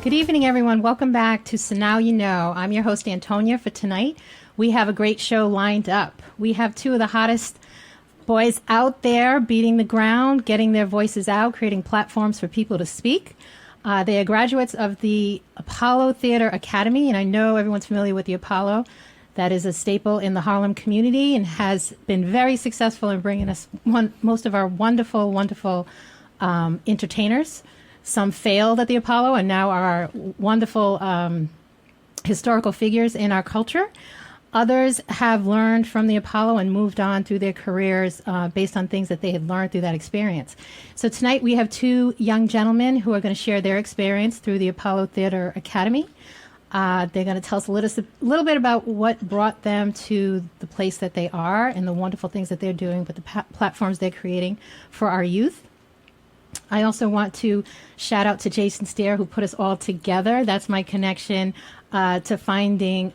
Good evening, everyone. Welcome back to So Now You Know. I'm your host, Antonia. For tonight, we have a great show lined up. We have two of the hottest boys out there beating the ground, getting their voices out, creating platforms for people to speak. They are graduates of the Apollo Theater Academy, and I know everyone's familiar with the Apollo. That is a staple in the Harlem community and has been very successful in bringing us most of our wonderful, wonderful entertainers. Some failed at the Apollo and now are wonderful historical figures in our culture. Others have learned from the Apollo and moved on through their careers based on things that they had learned through that experience. So tonight we have two young gentlemen who are going to share their experience through the Apollo Theater Academy. They're going to tell us a little bit about what brought them to the place that they are and the wonderful things that they're doing with the platforms they're creating for our youth. I also want to shout out to Jason Steer, who put us all together. That's my connection to finding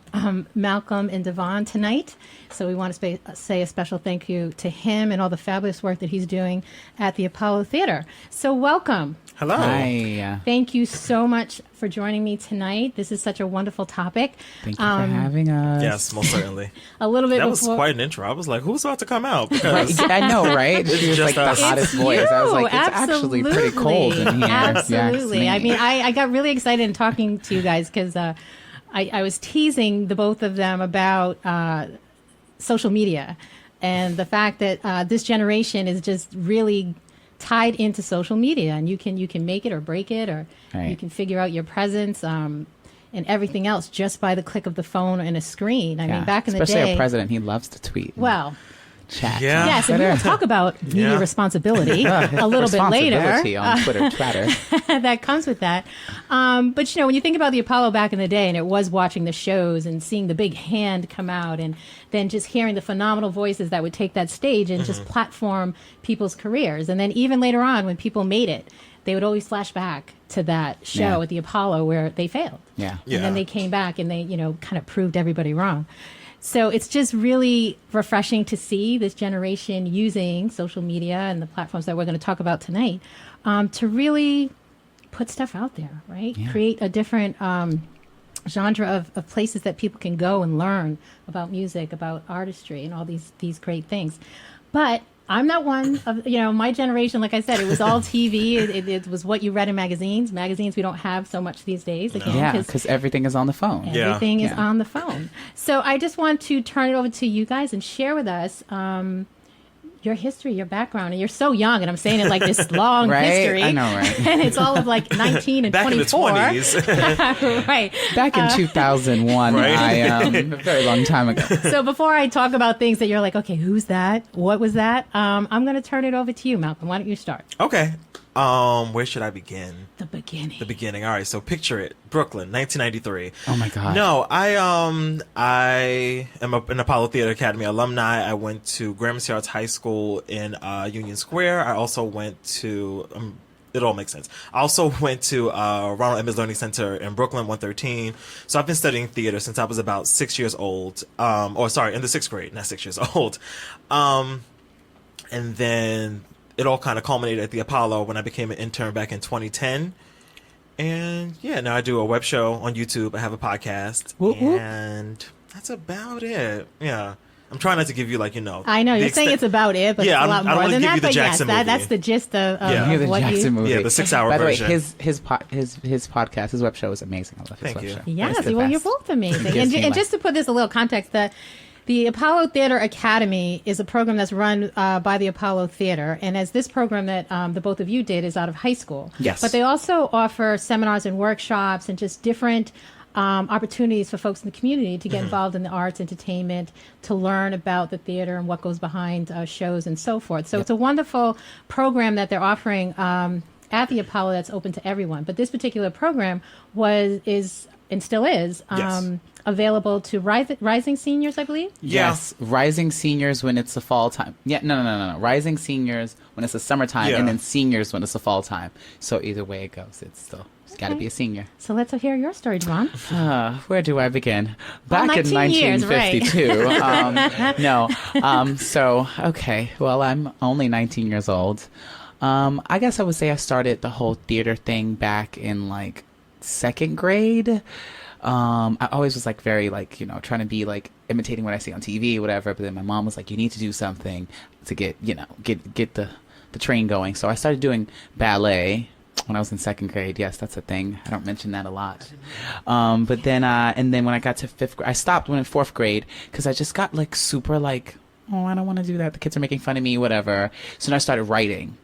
Malcolm and Devon tonight. So we want to say a special thank you to him and all the fabulous work that he's doing at the Apollo Theater. So welcome. Hello. Hi. Thank you so much for joining me tonight. This is such a wonderful topic. Thank you for having us. Yes, most certainly. A little bit That before... was quite an intro. I was like, who's about to come out? Because Right, I know, right? She was like the hottest voice. I was like, it's actually pretty cold in here. Absolutely. I mean, I got really excited in talking to you guys because I was teasing the both of them about social media and the fact that this generation is just really tied into social media, and you can make it or break it, or you can figure out your presence and everything else just by the click of the phone and a screen. I mean, back in the day, especially our president, he loves to tweet. Well, chat. Yeah. yes, and we'll talk about media responsibility a little bit later. Responsibility on Twitter chatter. That comes with that. But, you know, when you think about the Apollo back in the day, and it was watching the shows and seeing the big hand come out and then just hearing the phenomenal voices that would take that stage and just platform people's careers. And then even later on, when people made it, they would always flash back to that show at the Apollo where they failed. Yeah. And then they came back and they, you know, kind of proved everybody wrong. So it's just really refreshing to see this generation using social media and the platforms that we're going to talk about tonight to really put stuff out there, right? Yeah. Create a different genre of places that people can go and learn about music, about artistry, and all these great things. But I'm not one of, you know, my generation, like I said, it was all TV. It was what you read in magazines. Magazines we don't have so much these days. Again, Yeah, because everything is on the phone. Everything is on the phone. So I just want to turn it over to you guys and share with us your history, your background. And you're so young, and I'm saying it like this long Right? history. I know, right? And it's all of like 19 and back 24. in the 20s. Right. Back in 2001, Right? a very long time ago. So before I talk about things that you're like, okay, who's that? What was that? I'm going to turn it over to you, Malcolm. Why don't you start? Okay. Where should I begin? The beginning. The beginning. All right. So picture it. Brooklyn, 1993. Oh my God. No, I am an Apollo Theater Academy alumni. I went to Gramercy Arts High School in Union Square. I also went to it all makes sense. I also went to Ronald Emmons Learning Center in Brooklyn, 113. So I've been studying theater since I was about 6 years old. In the sixth grade, not 6 years old. And then it all kind of culminated at the Apollo when I became an intern back in 2010. And yeah, now I do a web show on YouTube. I have a podcast. And that's about it. Yeah. I'm trying not to give you, like, you know. I know, you're saying it's about it, but it's a lot more than that. But yes, that's the gist of the what Jackson movie. Yeah, the 6-hour By the version. way, his podcast, his web show is amazing. I love his web show. Yes, It's the well, best. you're both amazing. And just to put this a little context, the Apollo Theater Academy is a program that's run by the Apollo Theater. And as this program that the both of you did is out of high school. Yes. But they also offer seminars and workshops and just different opportunities for folks in the community to get involved in the arts, entertainment, to learn about the theater and what goes behind shows and so forth. So it's a wonderful program that they're offering at the Apollo that's open to everyone. But this particular program is and still is, available to rising seniors, I believe? Yes, rising seniors when it's the fall time. Yeah, no. Rising seniors when it's the summertime, and then seniors when it's the fall time. So either way it goes, it's got to be a senior. So let's hear your story, Devon. Where do I begin? Back in 1952. Years, right. So, okay. Well, I'm only 19 years old. I guess I would say I started the whole theater thing back in like second grade. I always was like very like, trying to be like imitating what I see on TV, whatever. But then my mom was like, you need to do something to get the train going. So I started doing ballet when I was in second grade. Yes, that's a thing. I don't mention that a lot. But then, and then when I got to fifth grade, I stopped when in fourth grade because I just got like super like, oh, I don't want to do that. The kids are making fun of me, whatever. So then I started writing.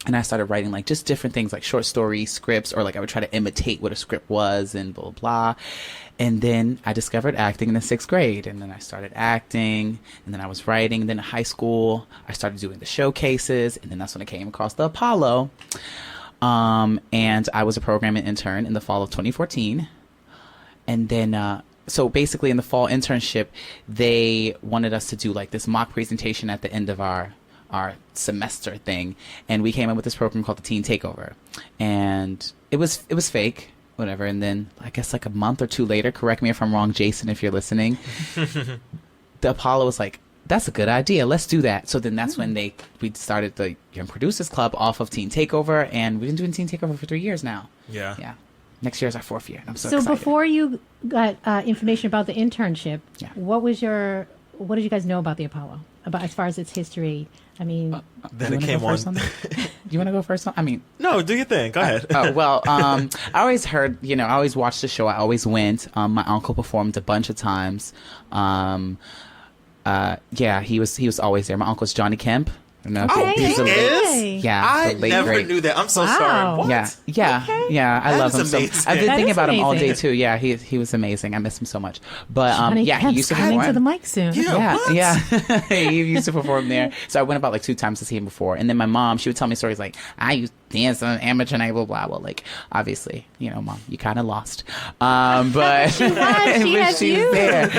And I started writing like just different things like short story scripts, or like I would try to imitate what a script was and blah, blah. And then I discovered acting in the sixth grade. And then I started acting, and then I was writing. And then in high school, I started doing the showcases. And then that's when I came across the Apollo. And I was a programming intern in the fall of 2014. And then, so basically in the fall internship, they wanted us to do like this mock presentation at the end of our semester thing, and we came up with this program called the Teen Takeover, and it was fake, whatever. And then I guess like a month or two later, correct me if I'm wrong, Jason, if you're listening, the Apollo was like, that's a good idea, let's do that. So then that's when we started the Young Producers Club off of Teen Takeover, and we've been doing Teen Takeover for 3 years now. Yeah, next year is our fourth year. I'm so excited. Before you got information about the internship, what did you guys know about the Apollo, about as far as its history? I mean, then it came on. Do you want to go first? I mean, no, do your thing. Go ahead. I always heard, I always watched the show. I always went. My uncle performed a bunch of times. He was always there. My uncle's Johnny Kemp. He's late. Yeah, I never knew that. I'm so sorry. What? Yeah. I love him so much. I've been thinking about him all day too. Yeah, he was amazing. I miss him so much. But Johnny he used to perform perform to the mic soon. Yeah. He used to perform there. So I went about like 2 times to see him before. And then my mom, she would tell me stories like, I used to dance on amateur night, blah blah. Well, like obviously, Mom, you kind of lost. But she was there.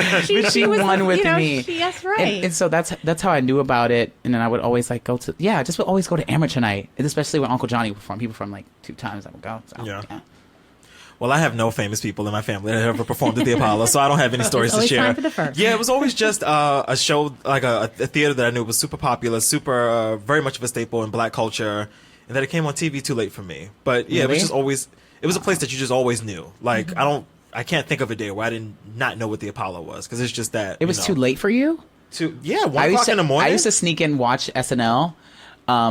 She won with me. That's right. And so that's how I knew about it. And then I would always like go to would always go to amateur night, and especially when Uncle Johnny performed. He performed like 2 times. I would go. So, yeah. Well, I have no famous people in my family that have ever performed at the Apollo, so I don't have any stories to share. Time for the first. Yeah, it was always just a show, like a theater that I knew was super popular, super very much of a staple in Black culture, and that it came on TV too late for me. But yeah, really? It was just always, it was a place that you just always knew. Like I can't think of a day where I did not know what the Apollo was, because it's just that it was too late for you. 1 o'clock in the morning. I used to sneak in and watch SNL.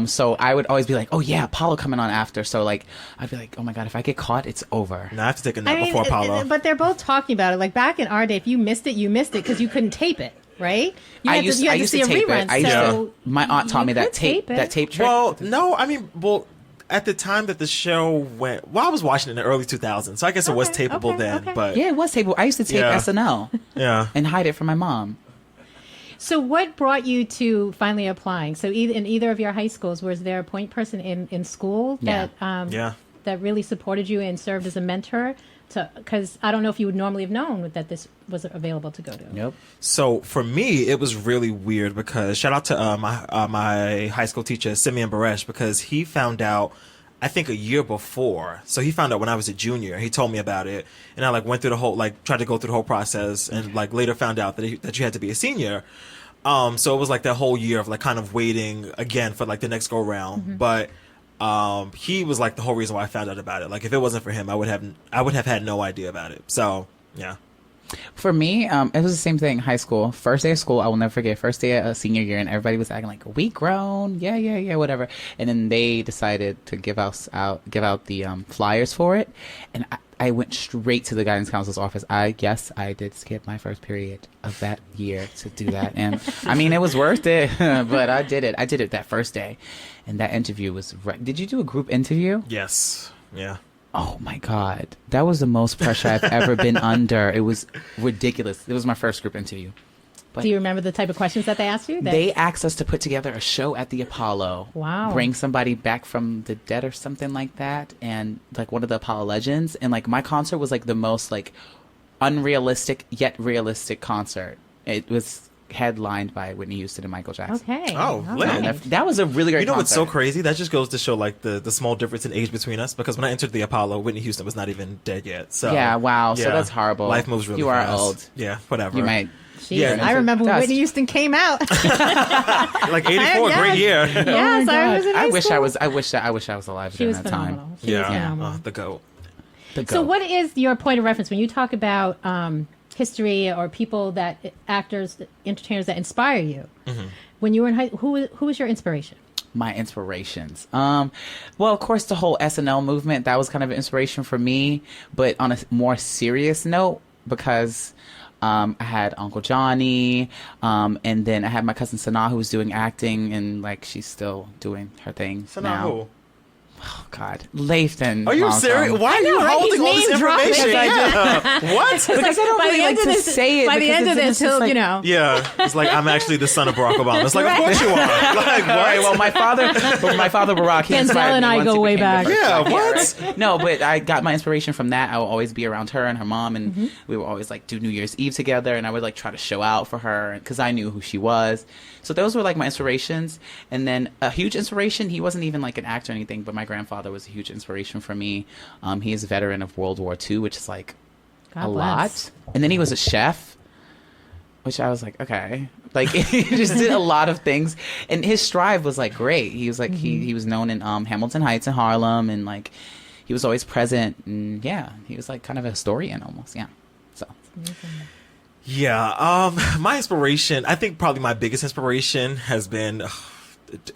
So I would always be like, oh yeah, Apollo coming on after. So like, I'd be like, oh my God, if I get caught, it's over. No, I have to take a nap before Apollo. But they're both talking about it. Like back in our day, if you missed it, you missed it because you couldn't tape it, right? You had to see a rerun. My aunt taught me that tape trick. Well, no, I mean, at the time that the show went, I was watching it in the early 2000s, so I guess it was tapeable then. Okay. But yeah, it was tapeable. I used to tape SNL and hide it from my mom. So what brought you to finally applying? So in either of your high schools, was there a point person in school that really supported you and served as a mentor? Because I don't know if you would normally have known that this was available to go to. Nope. So for me, it was really weird because shout out to my high school teacher, Simeon Baresh, because he found out, I think a year before. So he found out when I was a junior. He told me about it, and I went through the whole tried to go through the whole process, and later found out that you had to be a senior. So it was that whole year of kind of waiting again for the next go round. Mm-hmm. But he was the whole reason why I found out about it. If it wasn't for him, I would have had no idea about it. So yeah. For me, it was the same thing in high school. First day of school, I will never forget. First day of senior year, and everybody was acting like, we grown, yeah, whatever. And then they decided to give out the flyers for it, and I went straight to the guidance counselor's office. I did skip my first period of that year to do that, and I mean it was worth it. But I did it. I did it that first day, and that interview was. Did you do a group interview? Yes. Yeah. Oh my God. That was the most pressure I've ever been under. It was ridiculous. It was my first group interview. Do you remember the type of questions that they asked you? They asked us to put together a show at the Apollo. Wow. Bring somebody back from the dead or something like that, and like one of the Apollo legends. And like my concert was like the most like unrealistic yet realistic concert. It was headlined by Whitney Houston and Michael Jackson. Okay. Oh, all lit. right. That was a really great You know concert. what's so crazy? That just goes to show like the small difference in age between us. Because when I entered the Apollo, Whitney Houston was not even dead yet. So Yeah, wow. So yeah, that's horrible. Life moves really You are fast. old. Yeah, whatever. You might. Jeez, Yeah. I remember when Dust. Whitney Houston came out. Like 84, Yes. great year. Yes, I was in high I wish school. I wish I was alive She during was that time. phenomenal. She was Yeah, phenomenal. the GOAT. The So GOAT. what is your point of reference when you talk about history or people that actors, entertainers that inspire you? When you were in high, who was your inspiration? My inspirations. Well, of course, the whole SNL movement, that was kind of an inspiration for me, but on a more serious note, because I had Uncle Johnny, and then I had my cousin Sanaa, who was doing acting, and like she's still doing her thing So now. now who? Oh God, Lathan. Are you Malcolm. serious? Why are you right? holding He's all this name dropping. information? Yeah. What? Because I don't By really the end like of to this- say it. by the because end of it's this, just he'll, like, you know. Yeah, it's like I'm actually the son of Barack Obama. It's like, of course you are. Like, what? All right, well, my father Barack, he Denzel inspired and me I once go he way became the back. first Yeah, black what? right? No, but I got my inspiration from that. I will always be around her and her mom, and we would always like do New Year's Eve together, and I would like try to show out for her because I knew who she was. So those were like my inspirations. And then a huge inspiration, he wasn't even like an actor or anything, but my grandfather was a huge inspiration for me. He is a veteran of World War II, which is like God a bless. lot. And then he was a chef, which I was like, okay. Like he just did a lot of things. And his strive was like great. He was like, he was known in Hamilton Heights in Harlem, and like he was always present. And yeah, he was like kind of a historian almost. Yeah. So Yeah, my inspiration, I think probably my biggest inspiration has been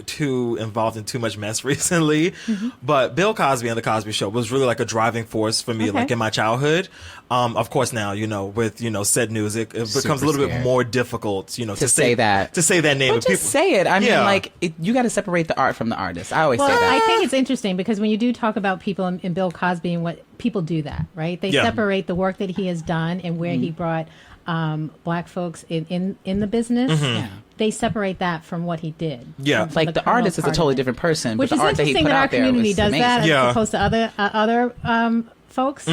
too involved in too much mess recently. But Bill Cosby and The Cosby Show was really like a driving force for me, Okay. like in my childhood. Of course now, with, said news, it becomes Super a little bit scared. more difficult, to say that. To say that name. but just say it. I mean, Yeah. like you got to separate the art from the artist. I always Well, say that. I think it's interesting because when you do talk about people in Bill Cosby and what people do that, right? They Yeah. separate the work that he has done and where he brought black folks in the business. Yeah. They separate that from what he did. Yeah. from Like the criminal artist is a part of totally it. different person, Which but is the art that he interesting put that our out there community was does amazing. that as Yeah. opposed to other folks.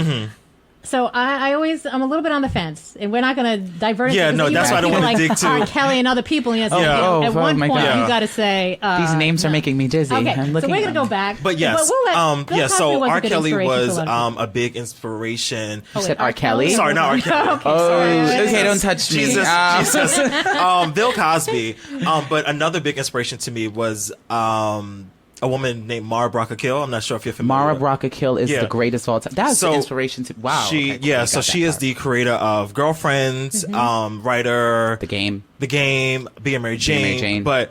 So I'm a little bit on the fence, and we're not going to divert. Yeah, into no, you that's have why I don't people wanna like dig too. R. Kelly and other people. And Yeah. at Oh, one my point, God. you got to say These names are making me dizzy. Okay, I'm so looking we're at going to go them. back. But yes, we'll let Bill Cosby so was a R. good Kelly inspiration was for a lot of people. a big inspiration. You said R. Kelly? Sorry, not R. Kelly. Okay, Oh, sorry. okay, don't touch me. Jesus, Ah. Jesus. Bill Cosby. But another big inspiration to me was a woman named Mara Brock-Akil. I'm not sure if you're familiar. Mara with- Brock-Akil is Yeah. the greatest of all time. That's So, the inspiration to wow. She okay, cool, you so got she that is part. the creator of Girlfriends, writer, The Game. The Game, Being Mary Being Mary Jane. Jane. But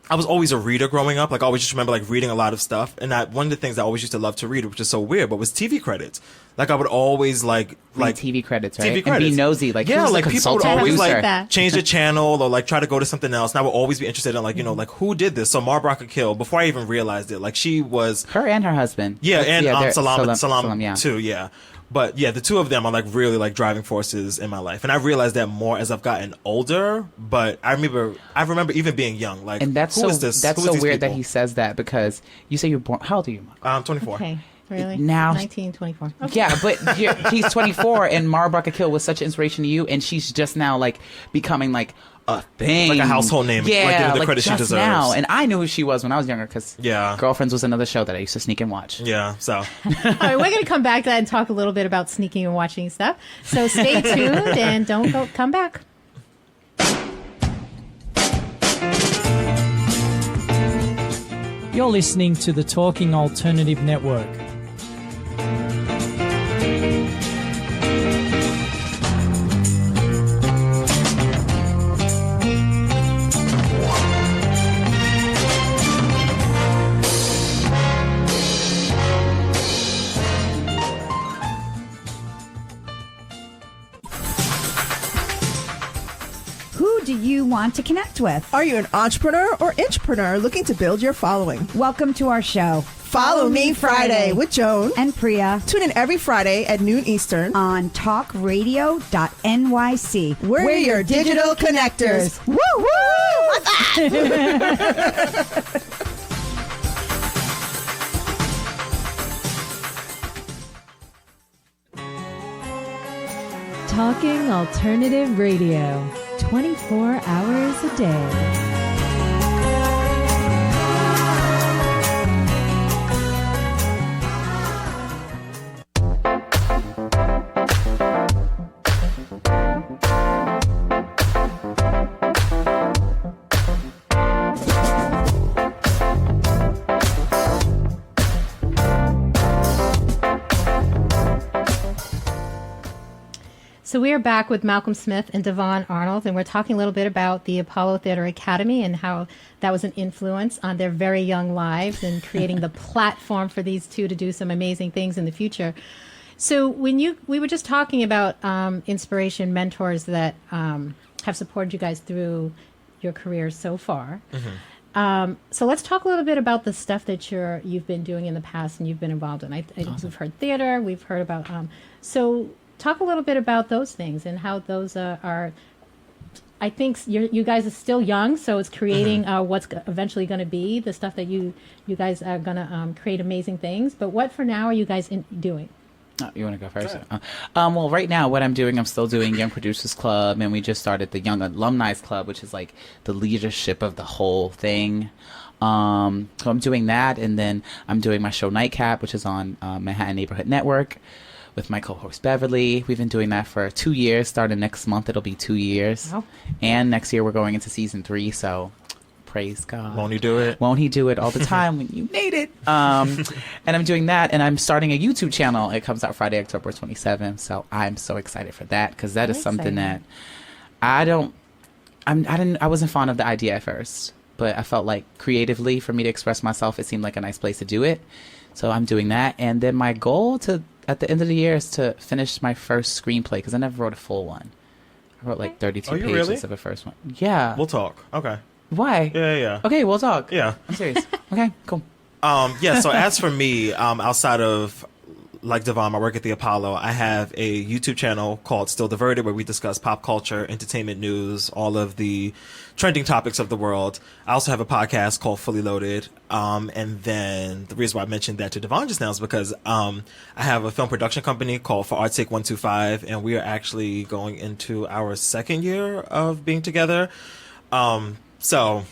I was always a reader growing up. Like, I always just remember like reading a lot of stuff. And one of the things I always used to love to read, which is so weird, but was TV credits. Like, I would always like TV credits, right? TV And credits. be nosy, like yeah, who's like the people would consultant always producer? like that. change the channel or like try to go to something else. And I would always be interested in like like who did this. So Mara Brock-Akil, before I even realized it, like she was Her and her husband. yeah, and they're- Salam yeah. too, yeah. But yeah, the two of them are like really like driving forces in my life, and I realized that more as I've gotten older. But I remember even being young, like, And that's who so is this? that's Who so is these weird that people? he says that because you say you're born. How old are you, Mark? I'm 24. Okay, really? Now- 1924. Okay. Yeah, but he's 24, and Mara Brock-Akil was such an inspiration to you, and she's just now like becoming like a thing, Like a household name, like, Yeah, giving the like credit she just deserves. now. And I knew who she was when I was younger because Yeah. Girlfriends was another show that I used to sneak and watch. Yeah, so All right, we're going to come back to that and talk a little bit about sneaking and watching stuff. So stay tuned and don't go. Come back. You're listening to the Talking Alternative Network. Who do you want to connect with? Are you an entrepreneur or intrapreneur looking to build your following? Welcome to our show. Follow Me Friday with Joan and Priya. Tune in every Friday at noon Eastern on talkradio.nyc. We're your digital connectors. Woo woo! Talking Alternative Radio, 24 hours a day. So we are back with Malcolm Smith and Devon Arnold, and we're talking a little bit about the Apollo Theater Academy and how that was an influence on their very young lives and creating the platform for these two to do some amazing things in the future. So we were just talking about inspiration, mentors that have supported you guys through your careers so far. Mm-hmm. So let's talk a little bit about the stuff that you've been doing in the past and you've been involved in. Awesome. We've heard theater, we've heard about so. Talk a little bit about those things and how those are. I think you guys are still young, so it's creating what's eventually going to be the stuff that you guys are going to create amazing things. But what for now are you guys doing? Oh, you want to go first? Well, right now, what I'm doing, I'm still doing Young Producers Club, and we just started the Young Alumni Club, which is like the leadership of the whole thing. So I'm doing that, and then I'm doing my show Nightcap, which is on Manhattan Neighborhood Network, with my co-host Beverly. We've been doing that for 2 years. Starting next month, it'll be 2 years. Oh. And next year, we're going into season 3, so praise God. Won't he do it? Won't he do it all the time when you need it? And I'm doing that, and I'm starting a YouTube channel. It comes out Friday, October 27th, so I'm so excited for that, because that is something that I wasn't fond of the idea at first, but I felt like creatively, for me to express myself, it seemed like a nice place to do it. So I'm doing that, and then my goal at the end of the year is to finish my first screenplay, because I never wrote a full one. I wrote like 32 pages really? of a first one. Yeah. We'll talk. Okay. Why? Yeah. Okay, we'll talk. Yeah. I'm serious. Okay, cool. So as for me, outside of like Devon, I work at the Apollo. I have a YouTube channel called Still Diverted, where we discuss pop culture, entertainment news, all of the trending topics of the world. I also have a podcast called Fully Loaded. And then the reason why I mentioned that to Devon just now is because I have a film production company called For Art's Sake 125, and we are actually going into our second year of being together. So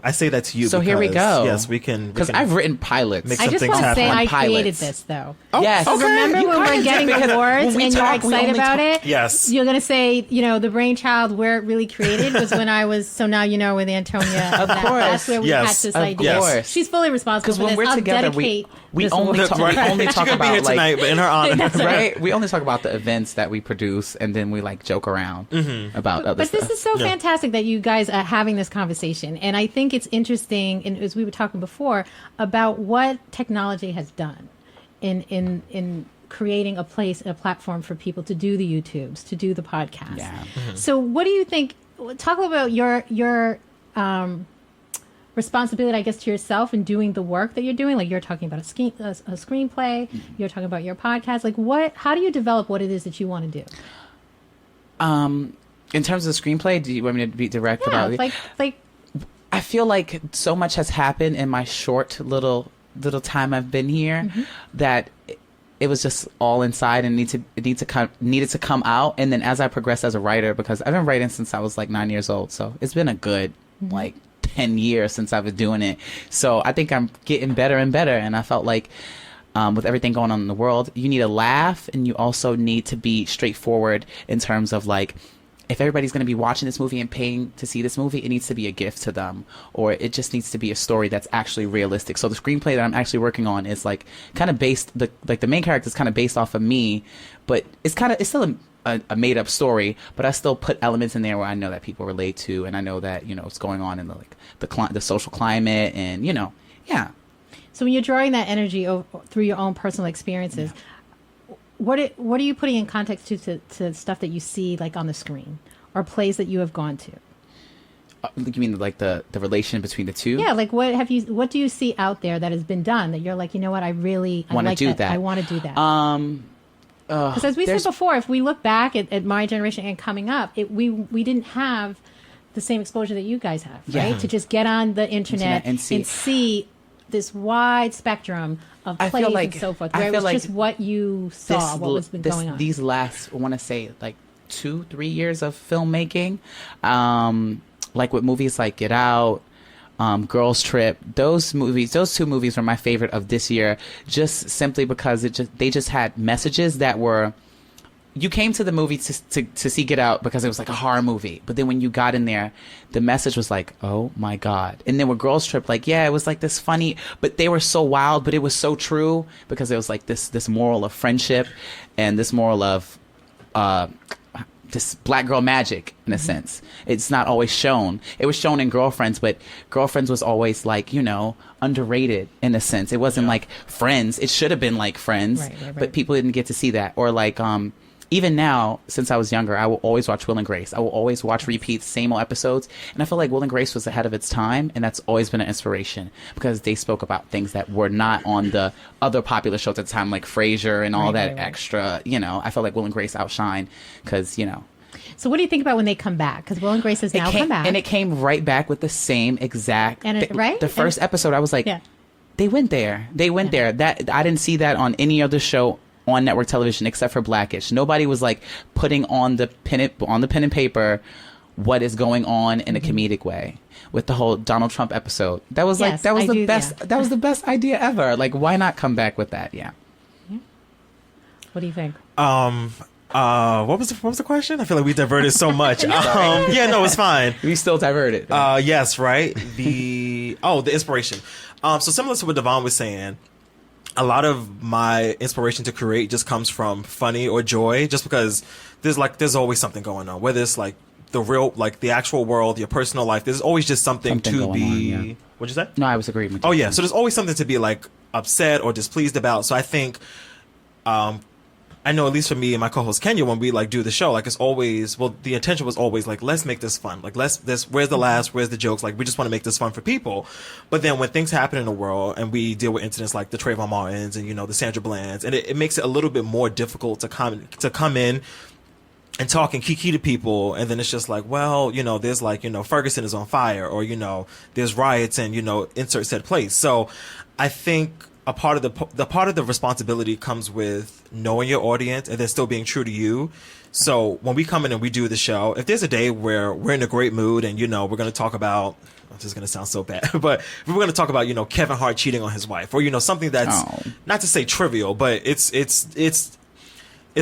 I say that to you. So because, here we go. Yes, we can. Because I've written pilots. Make I some just things want to say happen. I Pilots. created this, though. Oh, Yes. okay. Remember You when we're kinda getting did, because awards when we and talk, you're we excited only about talk- it? Yes. You're going to say, the brainchild where it really created was when I was, so now you know, with Antonia. Of course. That's where we Yes. had this Of idea. course. She's fully responsible Because for when this. we're I'll together, dedicate we this only award talk, to we her. only She talk could be about here like tonight, but in her honor. right. We only talk about the events that we produce, and then we like joke around about other But stuff. this is so fantastic that you guys are having this conversation. And I think it's interesting, and as we were talking before, about what technology has done in creating a platform for people to do the YouTubes, to do the podcasts. Yeah. So what do you think, talk about your responsibility, I guess, to yourself in doing the work that you're doing. Like you're talking about a screenplay, you're talking about your podcast. Like how do you develop what it is that you want to do? In terms of the screenplay, do you want me to be direct about it? Like I feel like so much has happened in my short little time I've been here that it was just all inside and needed to come out. And then as I progressed as a writer, because I've been writing since I was like 9 years old, so it's been a good like 10 years since I've been doing it. So I think I'm getting better and better. And I felt like with everything going on in the world, you need to laugh, and you also need to be straightforward in terms of like, if everybody's going to be watching this movie and paying to see this movie, it needs to be a gift to them, or it just needs to be a story that's actually realistic. So the screenplay that I'm actually working on is like kind of based, the main character is kind of based off of me, but it's still a made up story, but I still put elements in there where I know that people relate to, and I know that what's going on in the social climate, and yeah. So when you're drawing that energy through your own personal experiences. Yeah. What are you putting in context to stuff that you see like on the screen or plays that you have gone to? You mean like the relation between the two? Yeah, like what do you see out there that has been done that you're like, you know what, I want to do that. I want to do that. Because as we said there's- before, if we look back at my generation and coming up, we didn't have the same exposure that you guys have, right? Yeah. To just get on the internet and see this wide spectrum of I plays feel like- and so forth. I Where it feel was like just what you saw, what was been going on. These last, I want to say, like 2-3 years of filmmaking, like with movies like Get Out, Girls Trip, those two movies were my favorite of this year, just simply because they just had messages that were. You came to the movie to see Get Out because it was like a horror movie. But then when you got in there, the message was like, oh my God. And then with Girls Trip, like, yeah, it was like this funny, but they were so wild, but it was so true because it was like this moral of friendship and this moral of this black girl magic in a sense. It's not always shown. It was shown in Girlfriends, but Girlfriends was always like, underrated in a sense. It wasn't like Friends. It should have been like Friends, Right. but people didn't get to see that. Or like, even now, since I was younger, I will always watch Will and Grace. I will always watch repeats, same old episodes. And I feel like Will and Grace was ahead of its time, and that's always been an inspiration because they spoke about things that were not on the other popular shows at the time, like Frasier and all that extra, I feel like Will and Grace outshine because, So what do you think about when they come back? Because Will and Grace has now come back. And it came right back with the same exact... right? The first episode, I was like, Yeah. they went there. They went there. That I didn't see that on any other show on network television except for Blackish. Nobody was like putting on the pen and paper what is going on in a comedic way with the whole Donald Trump episode. That was Yes, that was I the do, best. yeah. That was the best idea ever. Like, why not come back with that? Yeah. What do you think? What was the question? I feel like we diverted so much. Yeah, no, it's fine. We still diverted. Yes, right. The inspiration. So similar to what Devon was saying, a lot of my inspiration to create just comes from funny or joy, just because there's always something going on, whether it's like the real, like the actual world, your personal life. There's always just something to going be. on, yeah. What'd you say? No, I was agreeing with you. Oh yeah, so there's always something to be like upset or displeased about. So I think, I know at least for me and my co-host Kenya, when we like do the show, like it's always, well, the intention was always like, let's make this fun. Like where's the laughs, where's the jokes? Like we just want to make this fun for people. But then when things happen in the world and we deal with incidents like the Trayvon Martins and the Sandra Blands, and it makes it a little bit more difficult to come in and talk and kiki to people, and then it's just like, well, there's like, Ferguson is on fire, or there's riots and insert said place. So I think a part of the responsibility comes with knowing your audience and then still being true to you. So when we come in and we do the show, if there's a day where we're in a great mood and we're going to talk about, this is going to sound so bad, but if we're going to talk about Kevin Hart cheating on his wife, or something that's not to say trivial, but it's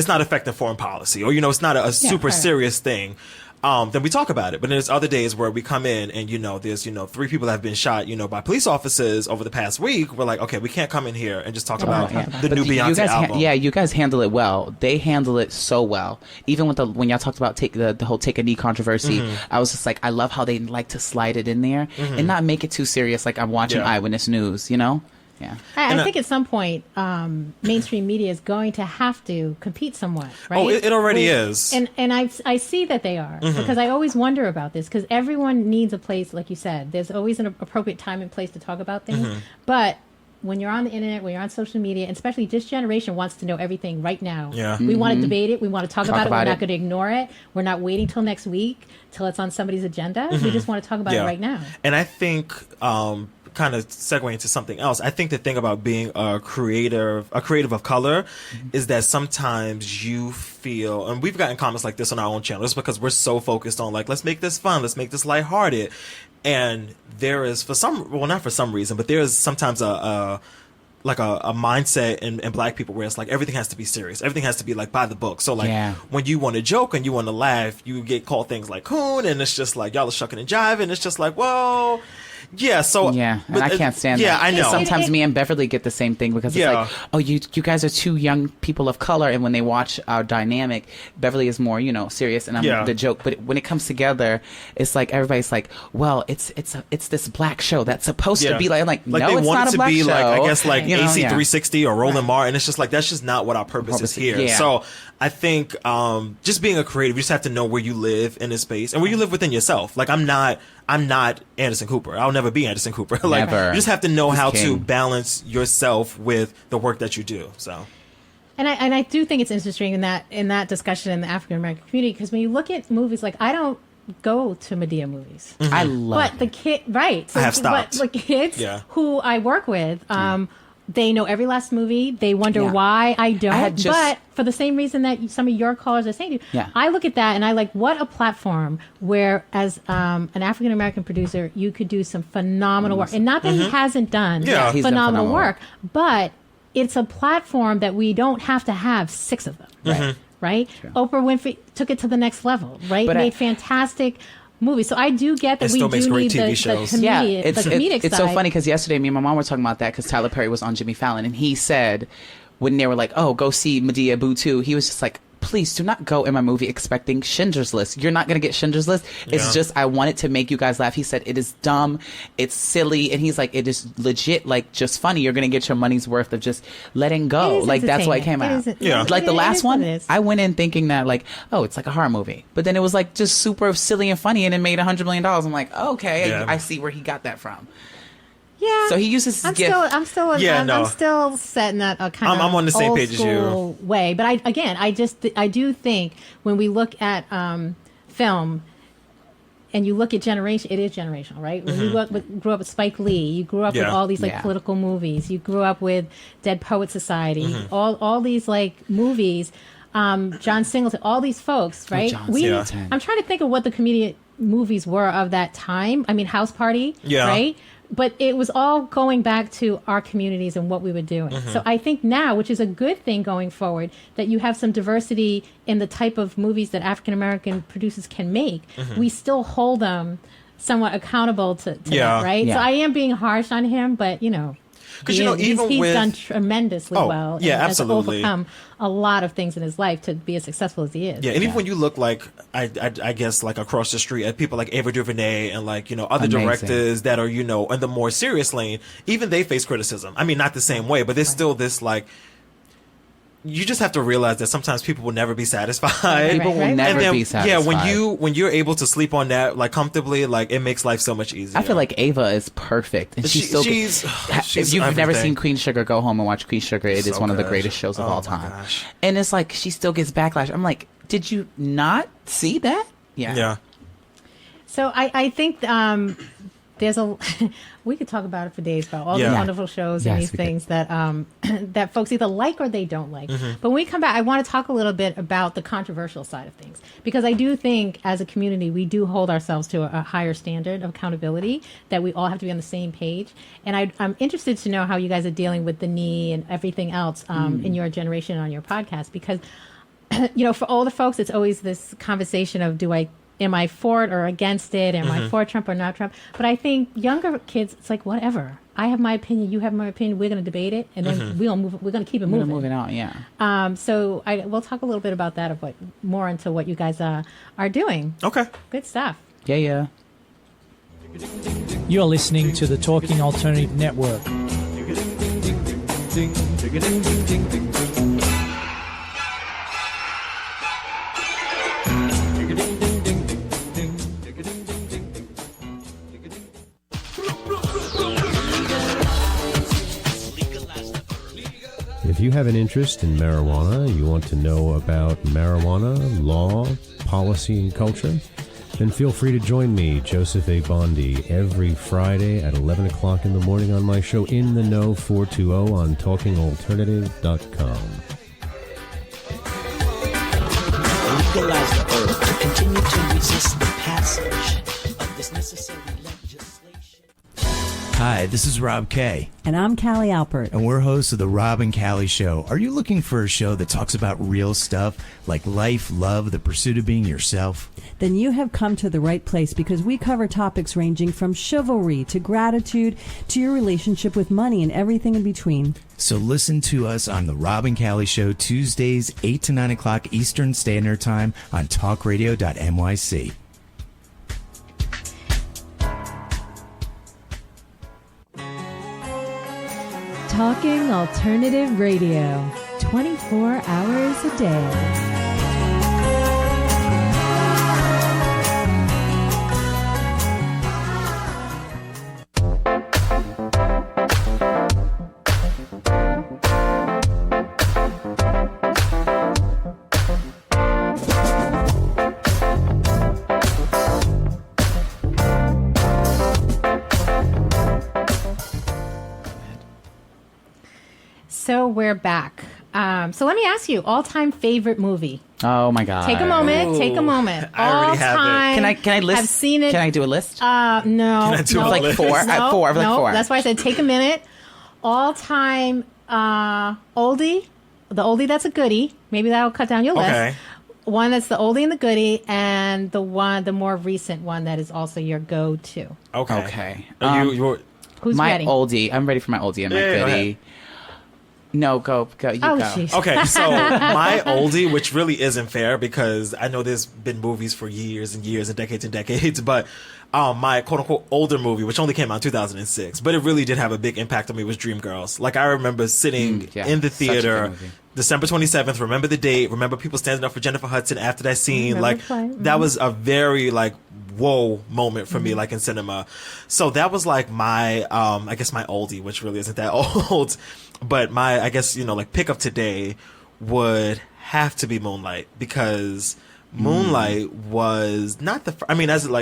not affecting foreign policy, or it's not a super serious thing, then we talk about it. But then there's other days where we come in and there's 3 people that have been shot by police officers over the past week. We're like, okay, we can't come in here and just talk about the new Beyonce album. You guys handle it well. They handle it so well. Even with when y'all talked about the whole take a knee controversy, I was just like, I love how they like to slide it in there and not make it too serious. Like I'm watching Eyewitness News, Yeah. I think at some point, mainstream media is going to have to compete somewhat, right? Oh, it already is. And I see that they are, because I always wonder about this, because everyone needs a place, like you said. There's always an appropriate time and place to talk about things. But when you're on the internet, when you're on social media, and especially this generation wants to know everything right now. Yeah. We want to debate it. We want to talk about it. We're about not it. going to ignore it. We're not waiting till next week, till it's on somebody's agenda. We just want to talk about it right now. And I think, kind of segueing into something else, I think the thing about being a creative of color is that sometimes you feel, and we've gotten comments like this on our own channel, just because we're so focused on like, let's make this fun, let's make this lighthearted. And there is, not for some reason, but there is sometimes a mindset in black people where it's like everything has to be serious, everything has to be like by the book. So like when you want to joke and you want to laugh, you get called things like coon, and it's just like y'all are shucking and jiving. It's just like, well, yeah. So and I can't stand that. Yeah, I know. Sometimes me and Beverly get the same thing because it's like, oh, you guys are 2 young people of color, and when they watch our dynamic, Beverly is more serious, and I'm the joke. But when it comes together, it's like everybody's like, well, it's this black show that's supposed to be like, I'm like, no, they it's want not it a to black be show. like, I guess like AC 360 360 or Roland Martin. It's just like that's just not what our purpose is here. Yeah. So I think just being a creative, you just have to know where you live in a space and where you live within yourself. Like I'm not I'm not Anderson Cooper. I'll never be Anderson Cooper. Like, Never. you just have to know He's how king. to balance yourself with the work that you do. So. And I do think it's interesting in that discussion in the African American community, because when you look at movies, like, I don't go to Medea movies. I love But the kid, right? So I have stopped. But the kids Yeah. who I work with, they know every last movie. They wonder Yeah. why I don't. had just- But for the same reason that some of your callers are saying to you, Yeah. I look at that and I like, what a platform where, as an African American producer, you could do some phenomenal work. And not that he hasn't done Yeah. He's done phenomenal phenomenal work, but it's a platform that we don't have to have 6 of them. Right. Right? Oprah Winfrey took it to the next level, right? But Made fantastic movies. So I do get that It we still makes do great need TV the shows. comedic it's side. so funny because yesterday me and my mom were talking about that because Tyler Perry was on Jimmy Fallon, and he said when they were like, "Oh, go see Medea Boo 2," he was just like, "Please do not go in my movie expecting Schindler's List. You're not going to get Schindler's List. It's Yeah. just, I want it to make you guys laugh." He said, "It is dumb. It's silly." And he's like, "It is legit, like, just funny. You're going to get your money's worth of just letting It go." is Like, that's why it came entertaining. out. It is- Like the it last is what one, it is. I went in thinking that, like, oh, it's like a horror movie. But then it was like just super silly and funny, and it made $100 million. I'm like, okay, Yeah. I see where he got that from. Yeah. So he uses his I'm gift. still Yeah, I'm no. still setting that a kind of I'm on the same old page as you. school way. But I do think when we look at film and you look at generation, it is generational, right? When you grew up with Spike Lee, you grew up with Yeah. all these like Yeah. political movies. You grew up with Dead Poet Society, all these like movies. John Singleton, all these folks, right? John Singleton. I'm trying to think of what the comedian movies were of that time. I mean, House Party, Yeah. right? But it was all going back to our communities and what we were doing. So I think now, which is a good thing going forward, that you have some diversity in the type of movies that African American producers can make. We still hold them somewhat accountable to Yeah. that, right? Yeah. So I am being harsh on him, but Because, you know, even he's with... done tremendously Oh, well. yeah, and has absolutely. overcome a lot of things in his life to be as successful as he is. Yeah, and even when you look like, I guess, like across the street at people like Ava DuVernay and like, you know, other Amazing. directors that are, you know, in the more serious lane, even they face criticism. I mean, not the same way, but there's still this like, you just have to realize that sometimes people will never be satisfied. People will Right. never And then, be satisfied. yeah, when you're able to sleep on that like comfortably, like it makes life so much easier. I feel like Ava is perfect, and she's she's if you've never everything. seen Queen Sugar, go home and watch Queen Sugar. It is So one of the good. greatest shows of Oh all my time. gosh. And it's like she still gets backlash. I'm like, did you not see that? Yeah. So I think there's a we could talk about it for days about all Yeah. the wonderful shows and Yes, these we could. things that that folks either like or they don't like. Mm-hmm. But when we come back, I want to talk a little bit about the controversial side of things, because I do think as a community we do hold ourselves to a higher standard of accountability, that we all have to be on the same page. And I'm interested to know how you guys are dealing with the knee and everything else in your generation on your podcast, because for older folks, it's always this conversation of am I for it or against it? Am I for Trump or not Trump? But I think younger kids, it's like, whatever. I have my opinion. You have my opinion. We're going to debate it, and then we're going to keep it We're moving. moving on, yeah. So we'll talk a little bit about that, more into what you guys are doing. Okay. Good stuff. Yeah. You're listening to the Talking Alternative Network. If you have an interest in marijuana, you want to know about marijuana, law, policy, and culture, then feel free to join me, Joseph A. Bondi, every Friday at 11 o'clock in the morning on my show In the Know 420 on TalkingAlternative.com. Legalize the herb to continue to resist the passage of this necessary legislation. Hi, this is Rob Kay, And I'm Callie Alpert. and we're hosts of The Rob and Callie Show. Are you looking for a show that talks about real stuff like life, love, the pursuit of being yourself? Then you have come to the right place, because we cover topics ranging from chivalry to gratitude to your relationship with money and everything in between. So listen to us on The Rob and Callie Show, Tuesdays, 8 to 9 o'clock Eastern Standard Time on talkradio.nyc. Talking Alternative Radio, 24 hours a day. So we're back. So let me ask you, all-time favorite movie. Oh my God. Take a moment. Take a moment. I already have it. Can I list? I've seen it. Can I do a list? No. Can I do no. a like list? four? No, Four. Like no, four. that's why I said take a minute. All-time oldie. The oldie that's a goodie. Maybe that'll cut down your list. Okay. One that's the oldie and the goodie, and the more recent one that is also your go-to. Okay. You're Who's my ready? oldie. I'm ready for my oldie and my Yeah, go goodie. ahead. No, go. You Oh, go. jeez. Okay, so my oldie, which really isn't fair because I know there's been movies for years and years and decades, but my quote-unquote older movie, which only came out in 2006, but it really did have a big impact on me, was Dreamgirls. Like, I remember sitting in the such a good theater, movie. December 27th, remember the date, remember people standing up for Jennifer Hudson after that scene. Remember Like, the play. that was a very, like, whoa moment for me, like, in cinema. So that was, like, my, I guess my oldie, which really isn't that old. But my, I guess, like, pick up today would have to be Moonlight, because Moonlight was not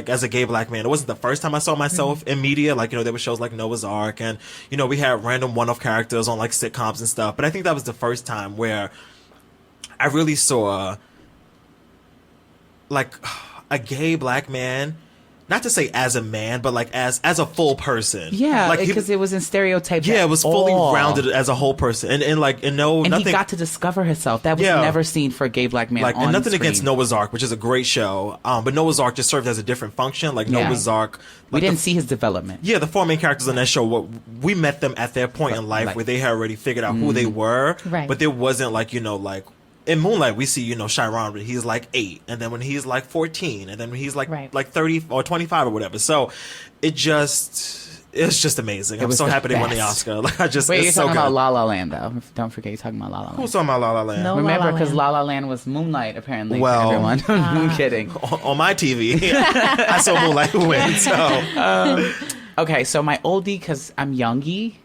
as a gay black man, it wasn't the first time I saw myself in media. Like, there were shows like Noah's Ark, and, we had random one-off characters on, like, sitcoms and stuff. But I think that was the first time where I really saw, like, a gay black man, not to say as a man, but like as a full person. Yeah, like because it was in stereotypes. Yeah, it was fully all. rounded as a whole person, and nothing. he got to discover himself. That was never seen for a gay black man. Like, on and nothing screen. against Noah's Ark, which is a great show. But Noah's Ark just served as a different function. Like Noah's Ark, we didn't see his development. Yeah, the four main characters on that show, we met them at their point in life where they had already figured out who they were. Right. But there wasn't like like. In Moonlight, we see, Chiron, when he's like 8, and then when he's like 14, and then when he's like 30 or 25 or whatever. So it's just amazing. I'm so happy they won the Oscar. Like, Wait, it's you're so talking good. about La La Land, though. Don't forget you're talking about La La Land. Who's talking about La La Land? No, Remember, La La because Land. La La Land was Moonlight, apparently, Well, for everyone. I'm kidding. On my TV, I saw Moonlight win. So Okay, so my oldie, because I'm youngy.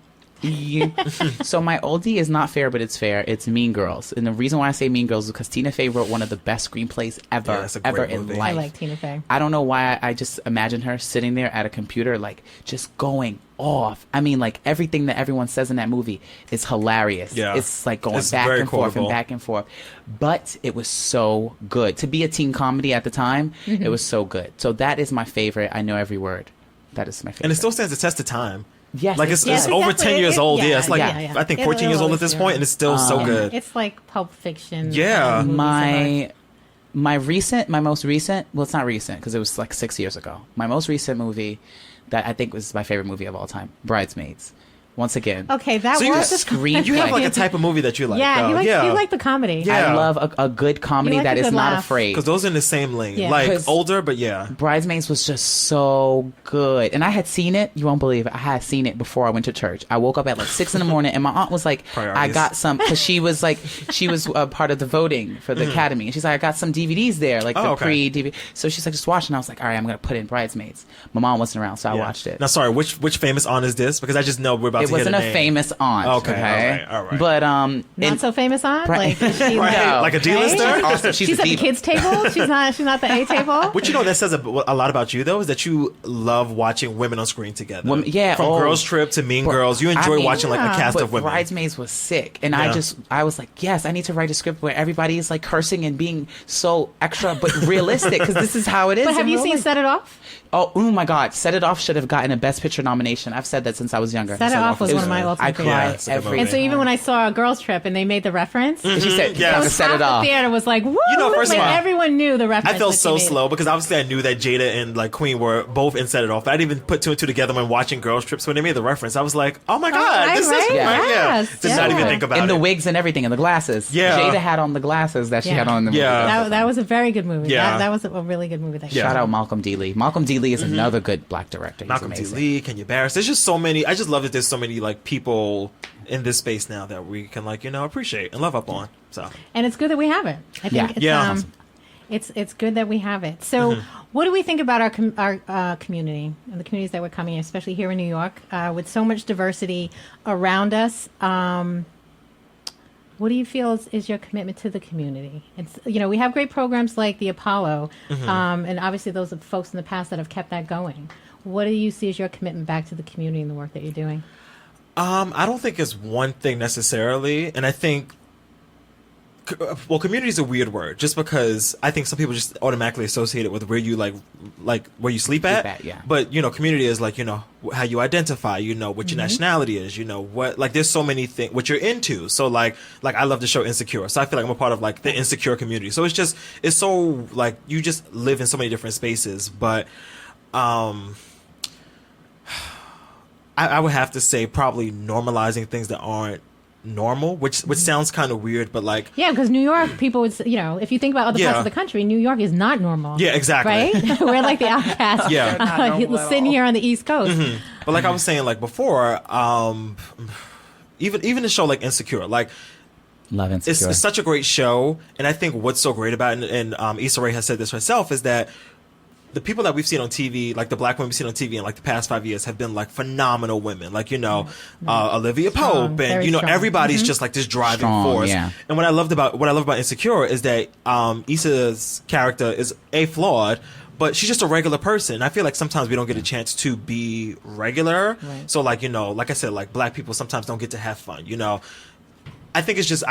So my oldie is not fair, but it's fair. It's Mean Girls, and the reason why I say Mean Girls is because Tina Fey wrote one of the best screenplays ever, it's a ever great in movie. life. I like Tina Fey. I don't know why I just imagine her sitting there at a computer, like just going off. I mean, like everything that everyone says in that movie is hilarious. Yeah. It's like going It's back very and forth and quotable. back and forth. But it was so good to be a teen comedy at the time. It was so good. So that is my favorite. I know every word. That is my favorite. and it still stands the test of time. Yes, Like it's Yeah, over exactly. 10 years old. Yeah, it's like yeah. I think It 14 years old really at this is, point, and it's still so good. It's like Pulp Fiction. Yeah. movies of my most recent, well, it's not recent because it was like 6 years ago. My most recent movie that I think was my favorite movie of all time, Bridesmaids. Once again. Okay, that So you was got a screen- You have like a type of movie that you like. Yeah, though. you like the comedy. Yeah. I love a good comedy You like that a is good not laugh. afraid. Because those are in the same lane. Yeah. Like 'Cause- older, but yeah. Bridesmaids was just so good. And I had seen it. You won't believe it. I had seen it before I went to church. I woke up at like 6 in the morning and my aunt was like, Priorities. I got some, because she was part of the voting for the Academy. And she's like, I got some DVDs there, like the okay. pre-DVD. So she's like, just watch. And I was like, all right, I'm going to put in Bridesmaids. My mom wasn't around, so I Yeah. watched it. Now, sorry, which famous aunt is this? Because I just know we're about It to hear wasn't the a name. famous aunt. Okay, all right. But, Not so famous aunt. Right. Like, is she Right. like, Like a D-lister? also, she's she's a at the diva. kids table. She's not the A table. What that says a lot about you, though, is that you love watching women on screen together. Yeah, From oh. Girls Trip to Mean Girls. You enjoy watching like a cast But of women. Bridesmaids was sick, and Yeah. I was like, yes, I need to write a script where everybody is like cursing and being so extra but realistic, because this is how it is. But have in you real seen life. Set It Off? Oh my God, Set It Off should have gotten a Best Picture nomination. I've said that since I was younger. Set It Off was It one of my ultimate I favorites. cry Yeah, it's a good every. movie. And so even when I saw a Girls Trip and they made the reference, And she said, Yes. that "Yeah, was Set half It the Off." theater was like, woo! First of like, all, everyone knew the reference. I felt that she so made. slow because obviously I knew that Jada and like Queen were both in Set It Off. I didn't even put two and two together when watching Girls Trips. When they made the reference, I was like, oh my God, right, this right? is right. Yes, Did not even think about And it. the wigs and everything, and the glasses. Yeah. Jada had on the glasses that she Yeah. had on in the movie. Yeah. That was a very good movie. Yeah. That was a really good movie. That Yeah. Shout out Malcolm D. Lee. Malcolm D. Lee is another good black director. He's Malcolm D. amazing. Lee, Kenya Barris. There's just so many. I just love that there's so many like people in this space now that we can appreciate and love up on. So And it's good that we have it. I think Yeah. it's, Yeah. it's good that we have it. So, what do we think about our community and the communities that we're coming in, especially here in New York, with so much diversity around us? What do you feel is your commitment to the community? It's we have great programs like the Apollo, and obviously those are folks in the past that have kept that going. What do you see as your commitment back to the community and the work that you're doing? I don't think it's one thing necessarily, and I think, well, community is a weird word, just because I think some people just automatically associate it with where you like where you sleep at. Yeah. But community is like how you identify, what your nationality is, what, like, there's so many things, what you're into. So like I love the show Insecure, so I feel like I'm a part of like the Insecure community. So it's so like you just live in so many different spaces. But I would have to say probably normalizing things that aren't normal, which sounds kind of weird, but like, yeah, because New York people would, if you think about other parts of the country, New York is not normal. Yeah, exactly. Right? We're like the outcasts. Yeah, sitting here on the East Coast. But like I was saying, like before, even the show like Insecure, like, love Insecure. It's such a great show, and I think what's so great about it, and Issa Rae has said this herself, is that the people that we've seen on TV, like the black women we've seen on TV in like the past 5 years, have been like phenomenal women. Like, Olivia Pope, and everybody's just like this driving force. Yeah. And what I love about Insecure is that Issa's character is flawed, but she's just a regular person. I feel like sometimes we don't get a chance to be regular. Right. So like, like I said, like black people sometimes don't get to have fun. I think it's just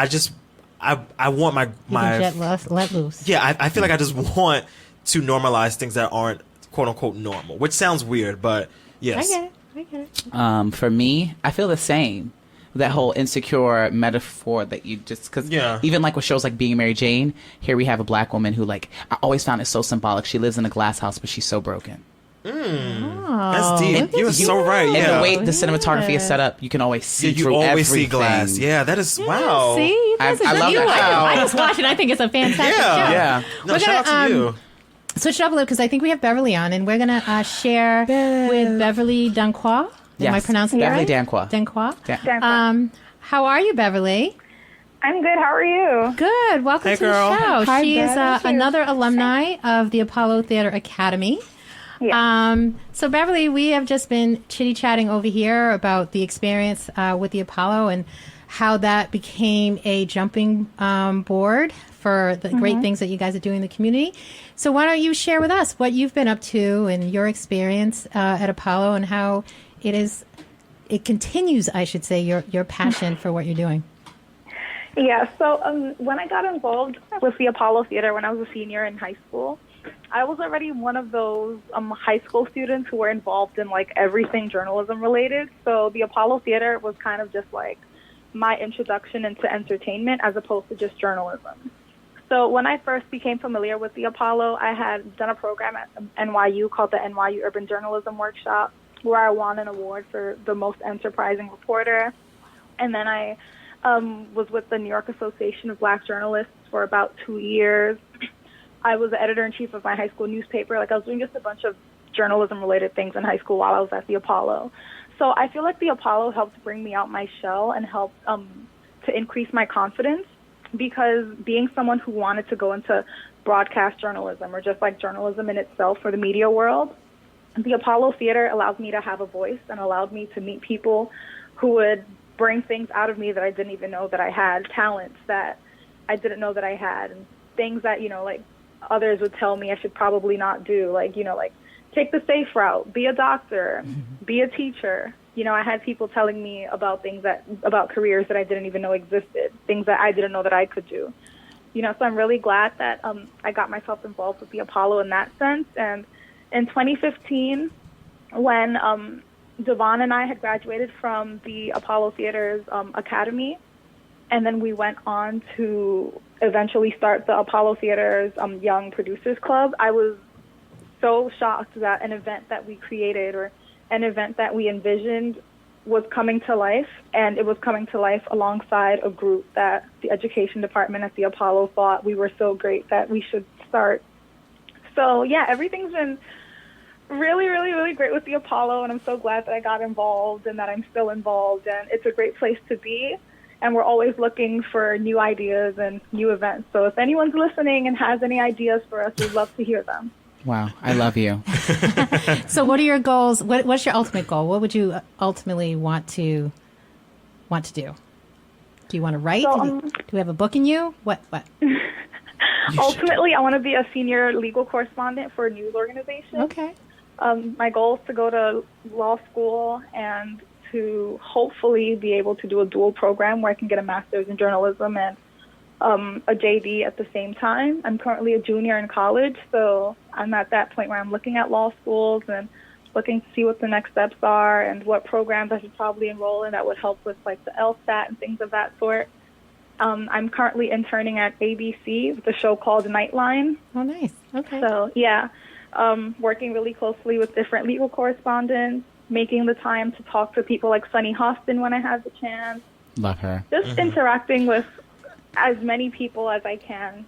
I want my let loose. Yeah, I feel like I just want to normalize things that aren't quote unquote normal, which sounds weird, but yes. I get it. For me, I feel the same. That whole insecure metaphor that you just, because even like with shows like Being Mary Jane, here we have a black woman who, like, I always found it so symbolic. She lives in a glass house, but she's so broken. That's deep. You're so right. Yeah. And the way the cinematography is set up, you can always see you through always everything. see glass. Yeah, that is wow. See, I love that. I just watch it. I think it's a fantastic show. Yeah. No, shout out to you. Switch it up a little because I think we have Beverly on, and we're gonna share with Beverly Danquah. Am I pronouncing Beverly it right? Danquah. Danquah. How are you, Beverly? I'm good. How are you? Good. Welcome to the show. Hi, she is Bev. another alumni of the Apollo Theater Academy. Yeah. So, Beverly, we have just been chitty-chatting over here about the experience with the Apollo and how that became a jumping board for the great things that you guys are doing in the community. So why don't you share with us what you've been up to and your experience at Apollo and how it continues, I should say, your passion for what you're doing. Yeah, so when I got involved with the Apollo Theater when I was a senior in high school, I was already one of those high school students who were involved in like everything journalism related. So the Apollo Theater was kind of just like my introduction into entertainment as opposed to just journalism. So when I first became familiar with the Apollo, I had done a program at NYU called the NYU Urban Journalism Workshop, where I won an award for the most enterprising reporter. And then I was with the New York Association of Black Journalists for about 2 years. I was the editor-in-chief of my high school newspaper. Like, I was doing just a bunch of journalism-related things in high school while I was at the Apollo. So I feel like the Apollo helped bring me out my shell and helped to increase my confidence, because being someone who wanted to go into broadcast journalism or just like journalism in itself for the media world, the Apollo Theater allowed me to have a voice and allowed me to meet people who would bring things out of me that I didn't even know that I had, talents that I didn't know that I had, and things that, like others would tell me I should probably not do, like, like take the safe route, be a doctor, be a teacher. I had people telling me about things about careers that I didn't even know existed, things that I didn't know that I could do. So I'm really glad that I got myself involved with the Apollo in that sense. And in 2015, when Devon and I had graduated from the Apollo Theater's Academy, and then we went on to eventually start the Apollo Theater's Young Producers Club, I was so shocked that an event that we created or an event that we envisioned was coming to life, and it was coming to life alongside a group that the education department at the Apollo thought we were so great that we should start. So yeah, everything's been really, really, really great with the Apollo, and I'm so glad that I got involved and that I'm still involved, and it's a great place to be, and we're always looking for new ideas and new events. So if anyone's listening and has any ideas for us, we'd love to hear them. Wow, I love you. So what are your goals? What's your ultimate goal? What would you ultimately want to do? Do you want to write? Do we have a book in you? What? Ultimately, I want to be a senior legal correspondent for a news organization. Okay. My goal is to go to law school and to hopefully be able to do a dual program where I can get a master's in journalism and a JD at the same time. I'm currently a junior in college, so I'm at that point where I'm looking at law schools and looking to see what the next steps are and what programs I should probably enroll in that would help with like the LSAT and things of that sort. I'm currently interning at ABC with a show called Nightline. Oh, nice. Okay. So, yeah, working really closely with different legal correspondents, making the time to talk to people like Sunny Hostin when I have the chance. Love her. Just interacting with as many people as I can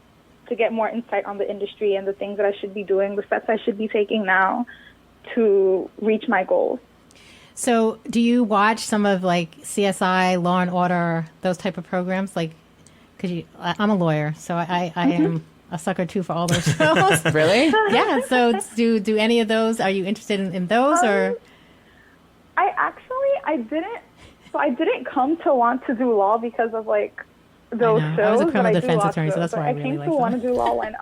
to get more insight on the industry and the things that I should be doing, the steps I should be taking now to reach my goals. So do you watch some of like CSI, Law and Order, those type of programs? Like, because I'm a lawyer, so I am a sucker too for all those shows. Really? Yeah. So do any of those? Are you interested in those or? I didn't come to want to do law because of like those shows. I was a criminal but defense I do attorney, so that's why I really came like to want to do law when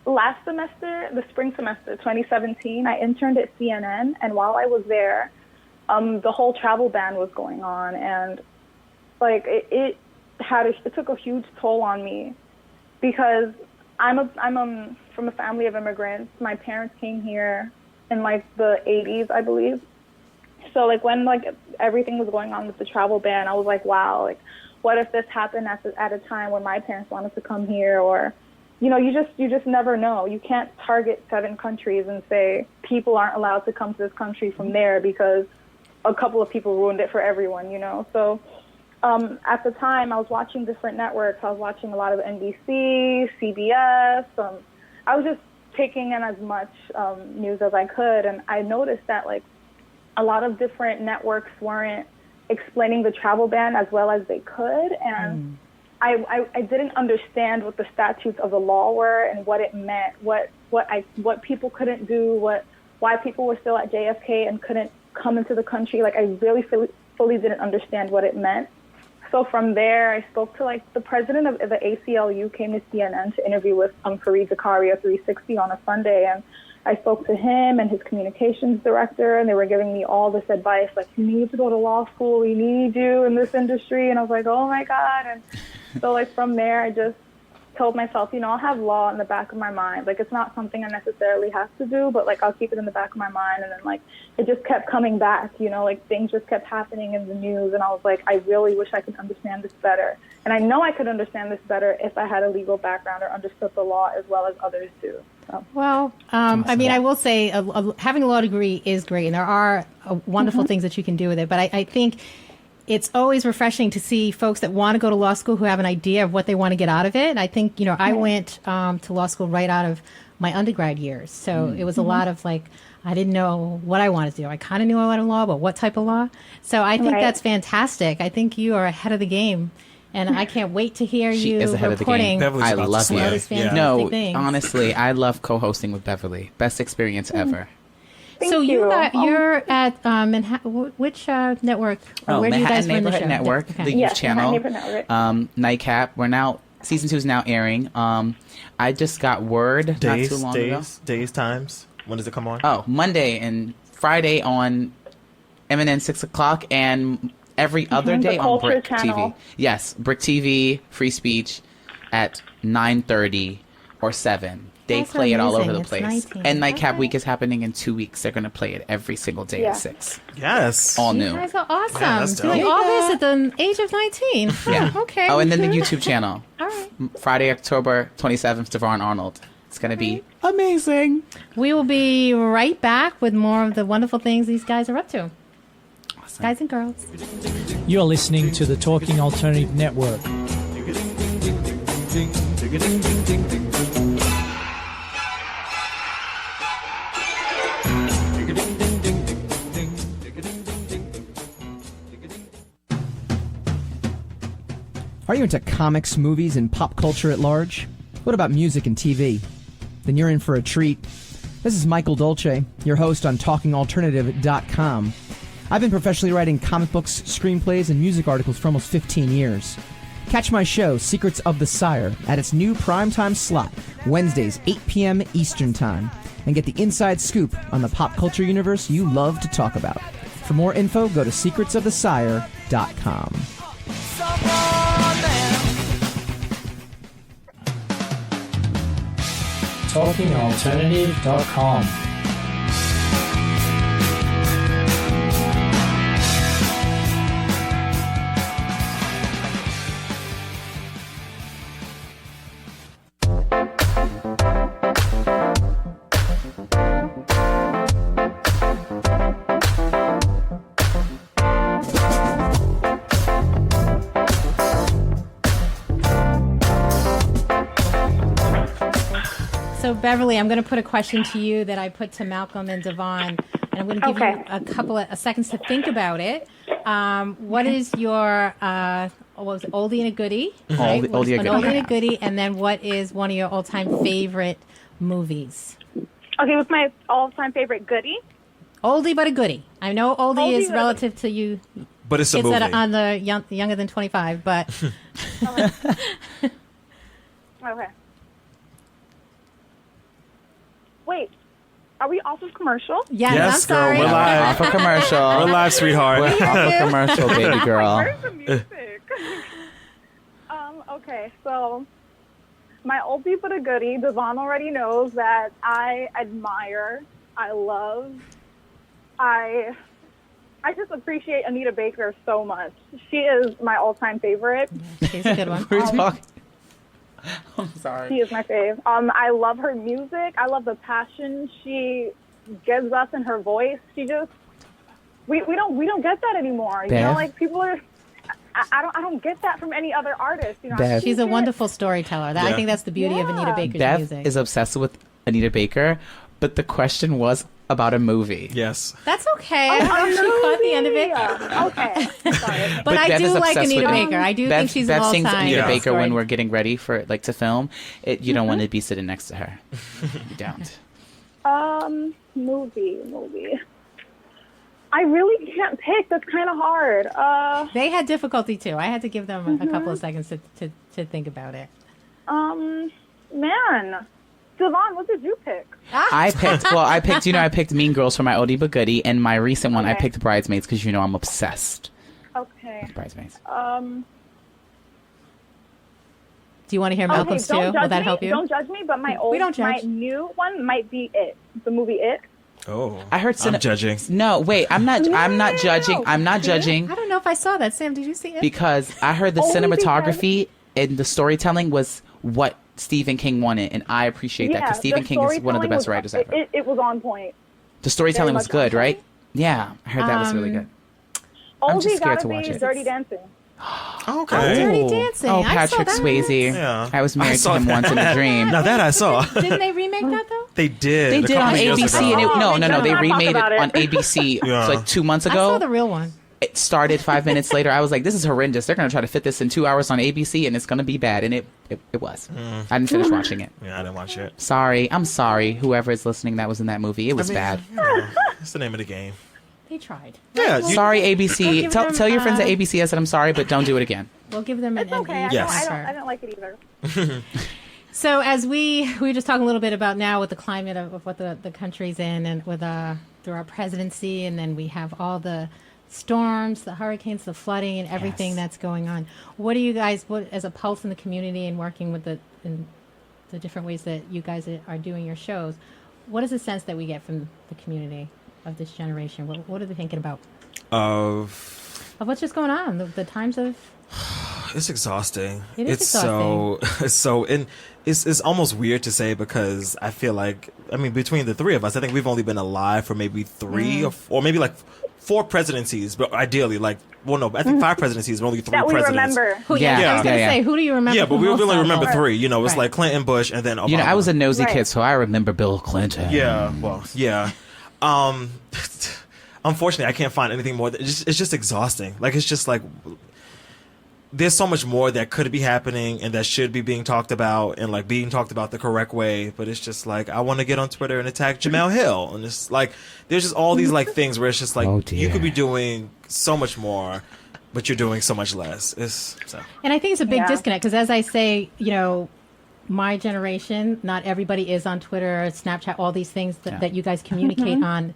last semester, the spring semester, 2017, I interned at CNN, and while I was there, the whole travel ban was going on, and like it took a huge toll on me because I'm from a family of immigrants. My parents came here in like the 80s, I believe. So like when like everything was going on with the travel ban, I was like, wow, like what if this happened at a time when my parents wanted to come here? Or, you know, you just never know. You can't target 7 countries and say people aren't allowed to come to this country from there because a couple of people ruined it for everyone, you know. So at the time, I was watching different networks. I was watching a lot of NBC, CBS. I was just taking in as much news as I could, and I noticed that like a lot of different networks weren't explaining the travel ban as well as they could, and I didn't understand what the statutes of the law were and what it meant, what people couldn't do, why people were still at JFK and couldn't come into the country. Like I really fully didn't understand what it meant. So from there, I spoke to like the president of the ACLU came to CNN to interview with Fareed Zakaria 360 on a Sunday, and I spoke to him and his communications director, and they were giving me all this advice, like, you need to go to law school, we need you in this industry. And I was like, oh my God. And so like from there, I just told myself, you know, I'll have law in the back of my mind. Like, it's not something I necessarily have to do, but like I'll keep it in the back of my mind. And then like it just kept coming back, you know, like things just kept happening in the news. And I was like, I really wish I could understand this better. And I know I could understand this better if I had a legal background or understood the law as well as others do. So. Well, I mean, I will say having a law degree is great, and there are wonderful things that you can do with it. But I think it's always refreshing to see folks that want to go to law school who have an idea of what they want to get out of it. And I think, you know, I went to law school right out of my undergrad years. So it was a lot of like, I didn't know what I wanted to do. I kind of knew I wanted law, but what type of law? So I think that's fantastic. I think you are ahead of the game. And I can't wait to hear you is ahead reporting. Of the game. I love you. No, honestly, I love co-hosting with Beverly. Best experience ever. So you're at which network? Or where do you guys run the show? Manhattan Neighborhood Network, the youth channel. Nightcap. We're now season 2 is now airing. I just got word not too long ago. Days, times. When does it come on? Oh, Monday and Friday on MNN 6 o'clock and every other day on Brick TV. Yes, Brick TV, Free Speech at 9:30 or 7. They play it all over the place. And Nightcap Week is happening in 2 weeks. They're going to play it every single day at 6. Yes. All new. You guys are awesome. Doing all this at the age of 19. Yeah. Okay. Oh, and then the YouTube channel. All right. Friday, October 27th, Devon Arnold. It's going to be amazing. We will be right back with more of the wonderful things these guys are up to. Awesome. Guys and girls. You're listening to the Talking Alternative Network. Are you into comics, movies, and pop culture at large? What about music and TV? Then you're in for a treat. This is Michael Dolce, your host on TalkingAlternative.com. I've been professionally writing comic books, screenplays, and music articles for almost 15 years. Catch my show, Secrets of the Sire, at its new primetime slot, Wednesdays, 8 p.m. Eastern Time, and get the inside scoop on the pop culture universe you love to talk about. For more info, go to secretsofthesire.com. TalkingAlternative.com. So, Beverly, I'm going to put a question to you that I put to Malcolm and Devon, and I'm going to give you a couple of seconds to think about it. What is your what was it, oldie and a goodie? Right? Oldie and a goodie. An oldie and a goodie, and then what is one of your all-time favorite movies? Okay, what's my all-time favorite goodie? Oldie but a goodie. I know oldie is relative to you, but it's a kids movie. that are on the younger than 25. But Okay. Wait, are we off of commercial? yes, I'm girl, sorry. we're live. Off a commercial. We're live, sweetheart. We're off a commercial, baby girl. Where's the music? Okay, so my oldie but a goodie, Devon already knows that I admire, I love, I just appreciate Anita Baker so much. She is my all-time favorite. She's a good one. We're talking. I'm sorry. She is my fave. I love her music. I love the passion she gives us in her voice. She just we don't get that anymore. You know, like people are. I don't get that from any other artist. You know, Bev. She's a wonderful storyteller. I think that's the beauty of Anita Baker's Bev music. is obsessed with Anita Baker, but the question was about a movie. Yes. That's okay. I don't know if she caught the end of it. Okay. Sorry. But I Bev do is like obsessed Anita with Baker. I do Bev, think she's Bev an all-time. sings Anita Baker story. when we're getting ready for to film. You don't want to be sitting next to her. You don't. Movie. I really can't pick. That's kind of hard. They had difficulty too. I had to give them a couple of seconds to think about it. Man. Devon, what did you pick? I picked Mean Girls for my oldie but goodie, and my recent one I picked Bridesmaids because I'm obsessed. Okay. With Bridesmaids. Do you want to hear Malcolm's too? Will that help you? Don't judge me, but my new one might be It. The movie It. Oh, I heard. I'm judging. No, wait. I'm not judging. I'm not judging I don't know if I saw that. Sam, did you see it? because I heard the cinematography and the storytelling was what Stephen King wanted, and I appreciate that because Stephen King is one of the best writers ever. It was on point. The storytelling was good, on right? point. Yeah, I heard that was really good. I'm just scared to watch it. Dirty Dancing. Okay. Dirty Dancing. Oh, I saw Patrick that. Swayze. Yeah. I was married to him once in a dream. Now that I saw. Didn't they remake that though? They did. They a did couple on of years ABC, ago. and they Let's not remade it talk about on it. ABC Yeah. like 2 months I ago. saw the real one. It started 5 minutes later. I was like, this is horrendous. They're going to try to fit this in 2 hours on ABC, and it's going to be bad. And it was. I didn't finish watching it. Yeah, I didn't watch it. Sorry. I'm sorry. Whoever is listening that was in that movie. It was bad. It's the name of the game. They tried. Yeah. Sorry, ABC. We'll give them, Tell your friends at ABC I said I'm sorry, but don't do it again. We'll give them an Okay. Yes. I didn't like it either. So as we were just talking a little bit about now with the climate of what the country's in, and with through our presidency, and then we have all the storms, the hurricanes, the flooding, and everything that's going on. What do you guys, as a pulse in the community and working with the different ways that you guys are doing your shows, what is the sense that we get from the community of this generation? What are they thinking about? Of what's just going on? The times of. It's exhausting. It is exhausting. It's almost weird to say because I feel like, between the three of us, I think we've only been alive for maybe three or maybe like 4 presidencies, but ideally I think 5 presidencies, but only 3 that we presidents. remember. I was going to say, who do you remember? Yeah, but we most only of? remember 3. It's Right. like Clinton, Bush, and then Obama. I was a nosy kid, so I remember Bill Clinton. Yeah, well, yeah. Unfortunately, I can't find anything more. It's just exhausting. Like, it's just like there's so much more that could be happening and that should be being talked about and like being talked about the correct way. But it's just like I want to get on Twitter and attack Jamel Hill, and it's like there's just all these like things where it's just like you could be doing so much more, but you're doing so much less. And I think it's a big disconnect because, as I say, my generation, not everybody is on Twitter, Snapchat, all these things that you guys communicate on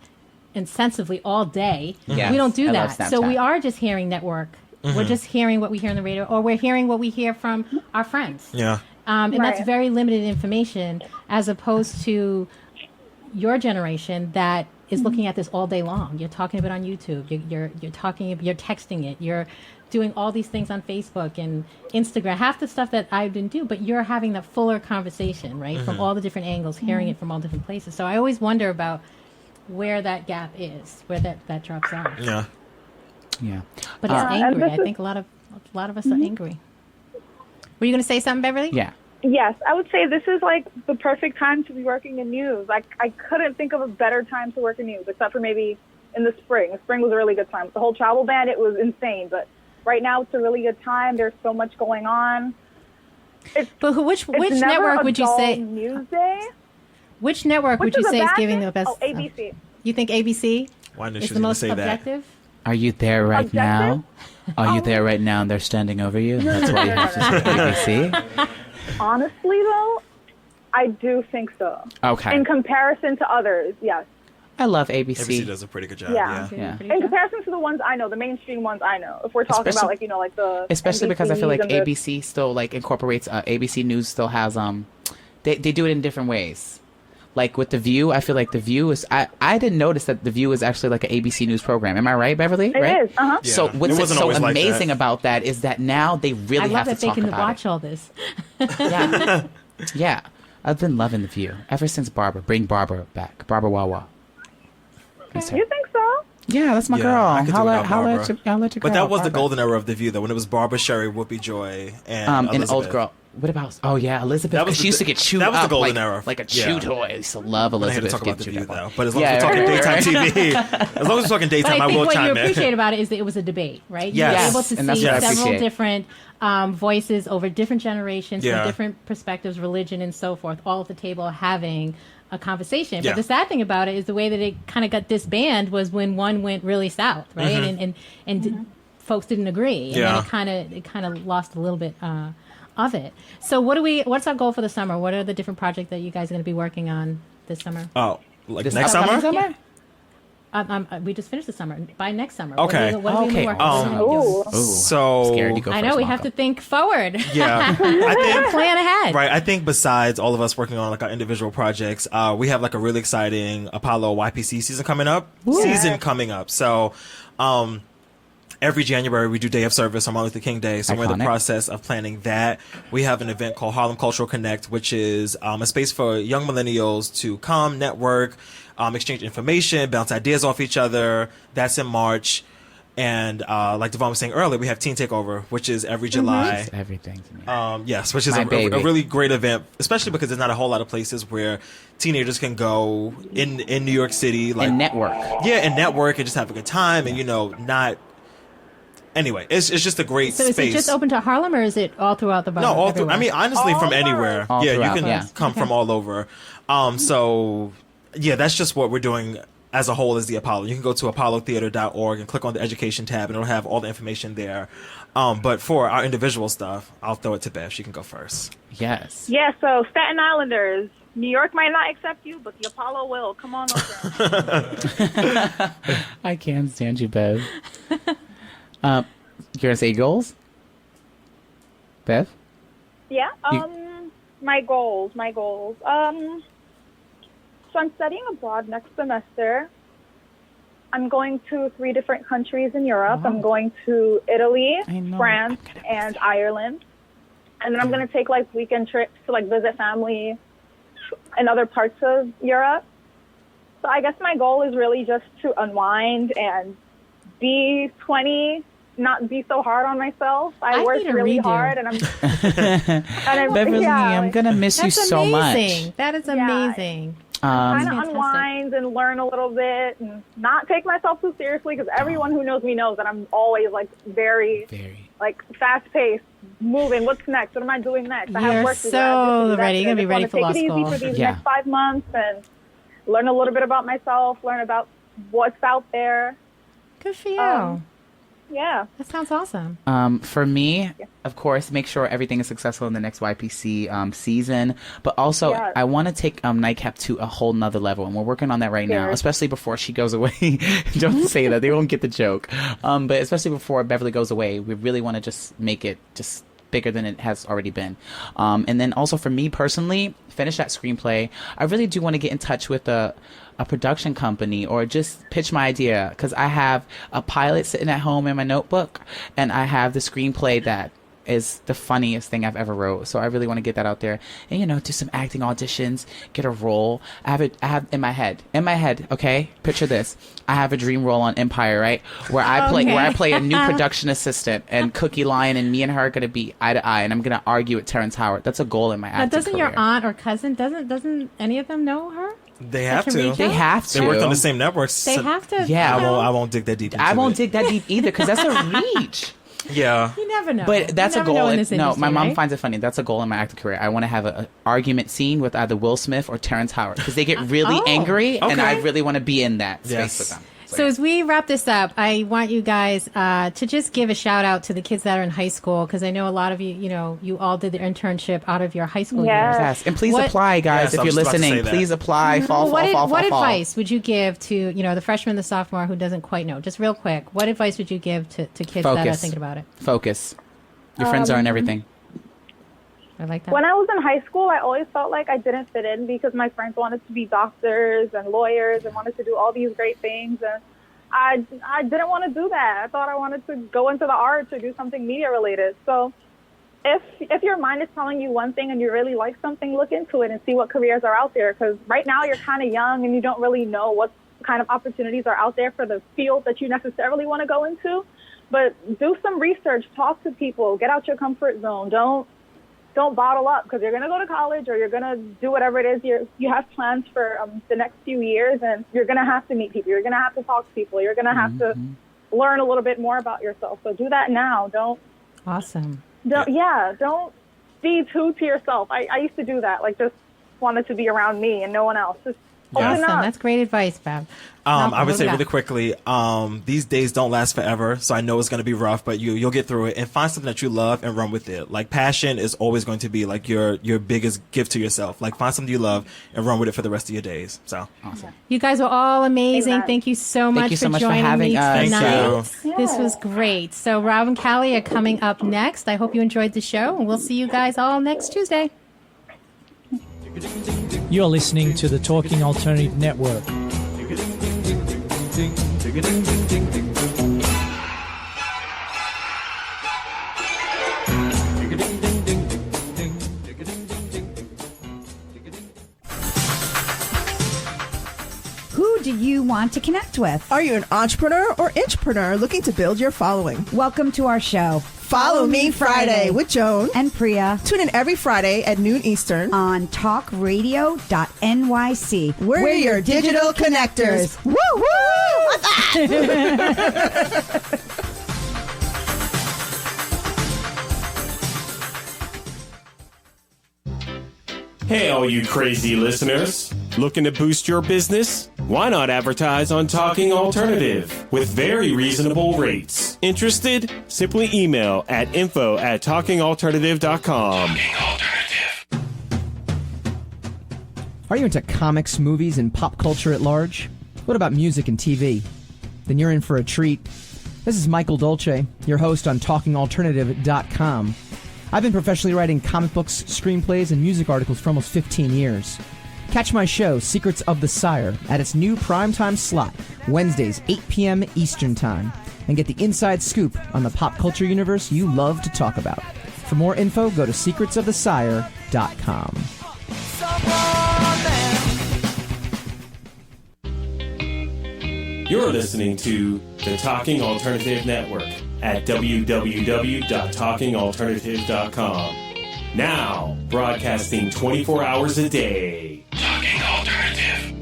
intensively all day. Yes, We don't do I love that. So Snapchat. we are just hearing network. We're just hearing what we hear on the radio, or we're hearing what we hear from our friends. Yeah. And that's Right. very limited information, as opposed to your generation that is looking at this all day long. You're talking about it on YouTube. You're texting it. You're doing all these things on Facebook and Instagram. Half the stuff that I didn't do, but you're having that fuller conversation, right? From all the different angles, hearing it from all different places. So I always wonder about where that gap is, where that drops off. Yeah. Yeah. But it's angry. I think a lot of us are angry. Were you going to say something, Beverly? Yeah. Yes, I would say this is like the perfect time to be working in news. Like, I couldn't think of a better time to work in news, except for maybe in the spring. The spring was a really good time. With the whole travel ban, it was insane. But right now, it's a really good time. There's so much going on. But which never network a would you dull say? News day. Which network would you is a say is bad giving thing? the best? Oh, ABC. You think ABC Why didn't is she the most say that? objective? Are you there right Objective? now? Are you there right now and they're standing over you? That's why you have to say ABC? Honestly, though, I do think so. Okay. In comparison to others, yes. I love ABC. ABC does a pretty good job. Yeah. Yeah. In comparison to the ones I know, the mainstream ones I know. If we're talking Especially- about, like, like the Especially because I feel like NBCs and the- ABC still like incorporates ABC News still has they do it in different ways. Like with The View, I feel like The View is I didn't notice that The View is actually like an ABC News program. Am I right, Beverly? It right? is, uh-huh. So Yeah. what's It wasn't so always like amazing that. about that is that now they really I love have that to they talk can about watch it. all this. Yeah. Yeah. I've been loving The View ever since Barbara. Bring Barbara back. Barbara Wawa. You think so? Yeah, that's my Yeah, girl. I could do Holla without Barbara. at your But girl, that was the Barbara. golden era of The View, though, when it was Barbara, Sherry, Whoopi, Joy, and An Elizabeth. old girl. What about? Oh yeah, Elizabeth. That was Because she used to get chewed that was up the golden like, era. like a chew Yeah. toy. I used to love I'm here to Elizabeth. talk about The getting View, chewed up. though. But as long Yeah, as we're talking right. daytime TV, as long as we're talking But daytime, I I think will what you chime in. appreciate about it is that it was a debate, right? Yes. You were able to And that's see what I several appreciate. different voices over different generations, Yeah. from different perspectives, religion, and so forth, all at the table having a conversation. Yeah. But the sad thing about it is the way that it kind of got disbanded was when one went really south, right? And folks didn't agree, and Yeah. then it kind of lost a little bit of it. So what's our goal for the summer? What are the different projects that you guys are going to be working on this summer? Oh, like This next upcoming summer? We just finished the summer. By next summer. Okay. What are we Okay. working on? Ooh. Ooh, So scared to go I first, know we Marco. have to think forward. Yeah, I think Plan ahead. right. I think besides all of us working on like our individual projects, we have like a really exciting Apollo YPC season coming up. So, every January we do Day of Service on Martin Luther King Day. So we're in the Iconic. process of planning that. We have an event called Harlem Cultural Connect, which is a space for young millennials to come, network, exchange information, bounce ideas off each other. That's in March. And like Devon was saying earlier, we have Teen Takeover, which is every July. It's everything to me. Yes, which is My a baby. really great event, especially because there's not a whole lot of places where teenagers can go in New York City, like And network. Yeah, and network and just have a good time, and not. Anyway, it's just a great So is space. it just open to Harlem, or is it all throughout the borough? No, everywhere? I mean honestly, from anywhere. All Yeah, throughout, you can yeah. come from all over. So yeah, that's just what we're doing as a whole as the Apollo. You can go to apollotheater.org and click on the education tab, and it'll have all the information there. But for our individual stuff, I'll throw it to Bev. She can go first. Yes. Yeah, so Staten Islanders, New York might not accept you, but the Apollo will. Come on over. I can't stand you, Bev. You're gonna say goals, Bev? Yeah, my goals. So I'm studying abroad next semester. I'm going to 3 different countries in Europe. I'm going to Italy, France, and Ireland. And then I'm going to take like weekend trips to like visit family in other parts of Europe. So I guess my goal is really just to unwind and be 20, not be so hard on myself. I work need a really redo. hard, and I'm Beverly, I'm gonna miss you That's so much. amazing. That is amazing. Kind of unwind and learn a little bit and not take myself too seriously, because everyone who knows me knows that I'm always like very like fast paced, moving. What's next? What am I doing next? I have You're work to do. so ready. You're gonna be ready for law Take it school. easy for these Yeah. next 5 months and learn a little bit about myself, learn about what's out there. Good for you. Yeah. That sounds awesome. For me, of course, make sure everything is successful in the next YPC season. But also, I want to take Nightcap to a whole nother level, and we're working on that right now, especially before she goes away. Don't say that. They won't get the joke. But especially before Beverly goes away, we really want to just make it just bigger than it has already been. And then also for me personally, finish that screenplay. I really do want to get in touch with a production company or just pitch my idea, because I have a pilot sitting at home in my notebook, and I have the screenplay that is the funniest thing I've ever wrote. So I really want to get that out there and, you know, do some acting auditions, get a role. I have in my head, okay? Picture this. I have a dream role on Empire, right? Where I play a new production assistant, and Cookie Lion and me and her are going to be eye to eye, and I'm going to argue with Terrence Howard. That's a goal in my acting doesn't career. your aunt or cousin, doesn't any of them know her? They have to. They have to. They work on the same networks. They have to. Yeah. I won't dig that deep into I won't it. dig that deep either, because that's a reach. Yeah. You never know. But that's You a never know goal. in this No, industry, my mom right? finds it funny. That's a goal in my acting career. I want to have an argument scene with either Will Smith or Terrence Howard, because they get really angry, and I really want to be in that space with them. So as we wrap this up, I want you guys to just give a shout out to the kids that are in high school, because I know a lot of you, you know, you all did the internship out of your high school years. Yes. And please apply, guys, if you're listening. Please apply. What advice would you give to, you know, the freshman, the sophomore who doesn't quite know? Just real quick, what advice would you give to kids that are thinking about it? Focus. Your friends aren't everything. I like that. When I was in high school, I always felt like I didn't fit in because my friends wanted to be doctors and lawyers and wanted to do all these great things. And I didn't want to do that. I thought I wanted to go into the arts or do something media related. So if your mind is telling you one thing and you really like something, look into it and see what careers are out there. Because right now you're kind of young and you don't really know what kind of opportunities are out there for the field that you necessarily want to go into. But do some research, talk to people, get out your comfort zone. Don't bottle up, because you're going to go to college or you're going to do whatever it is you have plans for the next few years, and you're going to have to meet people. You're going to have to talk to people. You're going to have to learn a little bit more about yourself. So do that now. Don't be too to yourself. I used to do that, like just wanted to be around me and no one else. Just open up. That's great advice, Bev. I would say really quickly, these days don't last forever, so I know it's going to be rough, but you'll get through it, and find something that you love and run with it. Like, passion is always going to be like your biggest gift to yourself. Like, find something you love and run with it for the rest of your days. So awesome. You guys were all amazing. Amen. Thank you so much for joining having me us. tonight. Thank This was great. So Rob and Callie are coming up next. I hope you enjoyed the show, and we'll see you guys all next Tuesday. You're listening to the Talking Alternative Network. Who do you want to connect with? Are you an entrepreneur or intrapreneur looking to build your following? Welcome to our show. Follow Me Friday with Joan and Priya. Tune in every Friday at noon Eastern on talkradio.nyc. We're your digital connectors. Woo woo! What's that? Hey, all you crazy listeners. Looking to boost your business? Why not advertise on Talking Alternative with very reasonable rates? Interested? Simply email at info@talkingalternative.com. Are you into comics, movies, and pop culture at large? What about music and TV? Then you're in for a treat. This is Michael Dolce, your host on TalkingAlternative.com. I've been professionally writing comic books, screenplays, and music articles for almost 15 years. Catch my show, Secrets of the Sire, at its new primetime slot, Wednesdays, 8 p.m. Eastern Time, and get the inside scoop on the pop culture universe you love to talk about. For more info, go to secretsofthesire.com. You're listening to the Talking Alternative Network at www.talkingalternative.com. Now, broadcasting 24 hours a day. Talking Alternative.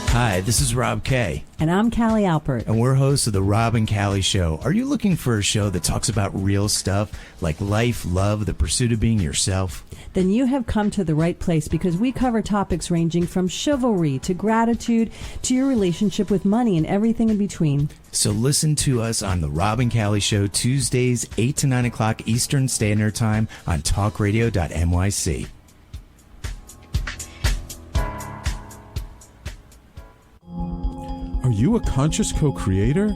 Hi, this is Rob Kay. And I'm Callie Alpert. And we're hosts of The Rob and Callie Show. Are you looking for a show that talks about real stuff like life, love, the pursuit of being yourself? then you have come to the right place, because we cover topics ranging from chivalry to gratitude to your relationship with money and everything in between. So listen to us on The Rob and Callie Show, Tuesdays, 8 to 9 o'clock Eastern Standard Time on talkradio.nyc. Are you a conscious co-creator?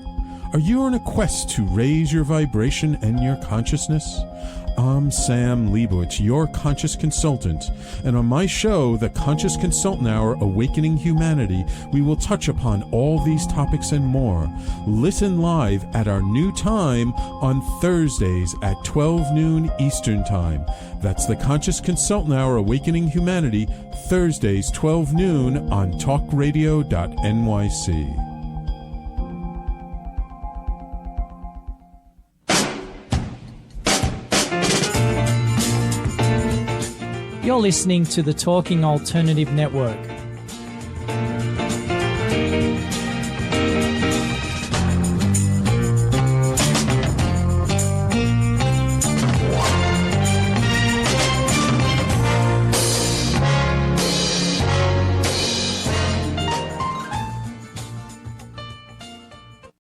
Are you on a quest to raise your vibration and your consciousness? I'm Sam Leibowitz, your conscious consultant, and on my show, The Conscious Consultant Hour, Awakening Humanity, we will touch upon all these topics and more. Listen live at our new time on Thursdays at 12 noon Eastern Time. That's The Conscious Consultant Hour, Awakening Humanity, Thursdays 12 noon on talkradio.nyc. You're listening to the Talking Alternative Network.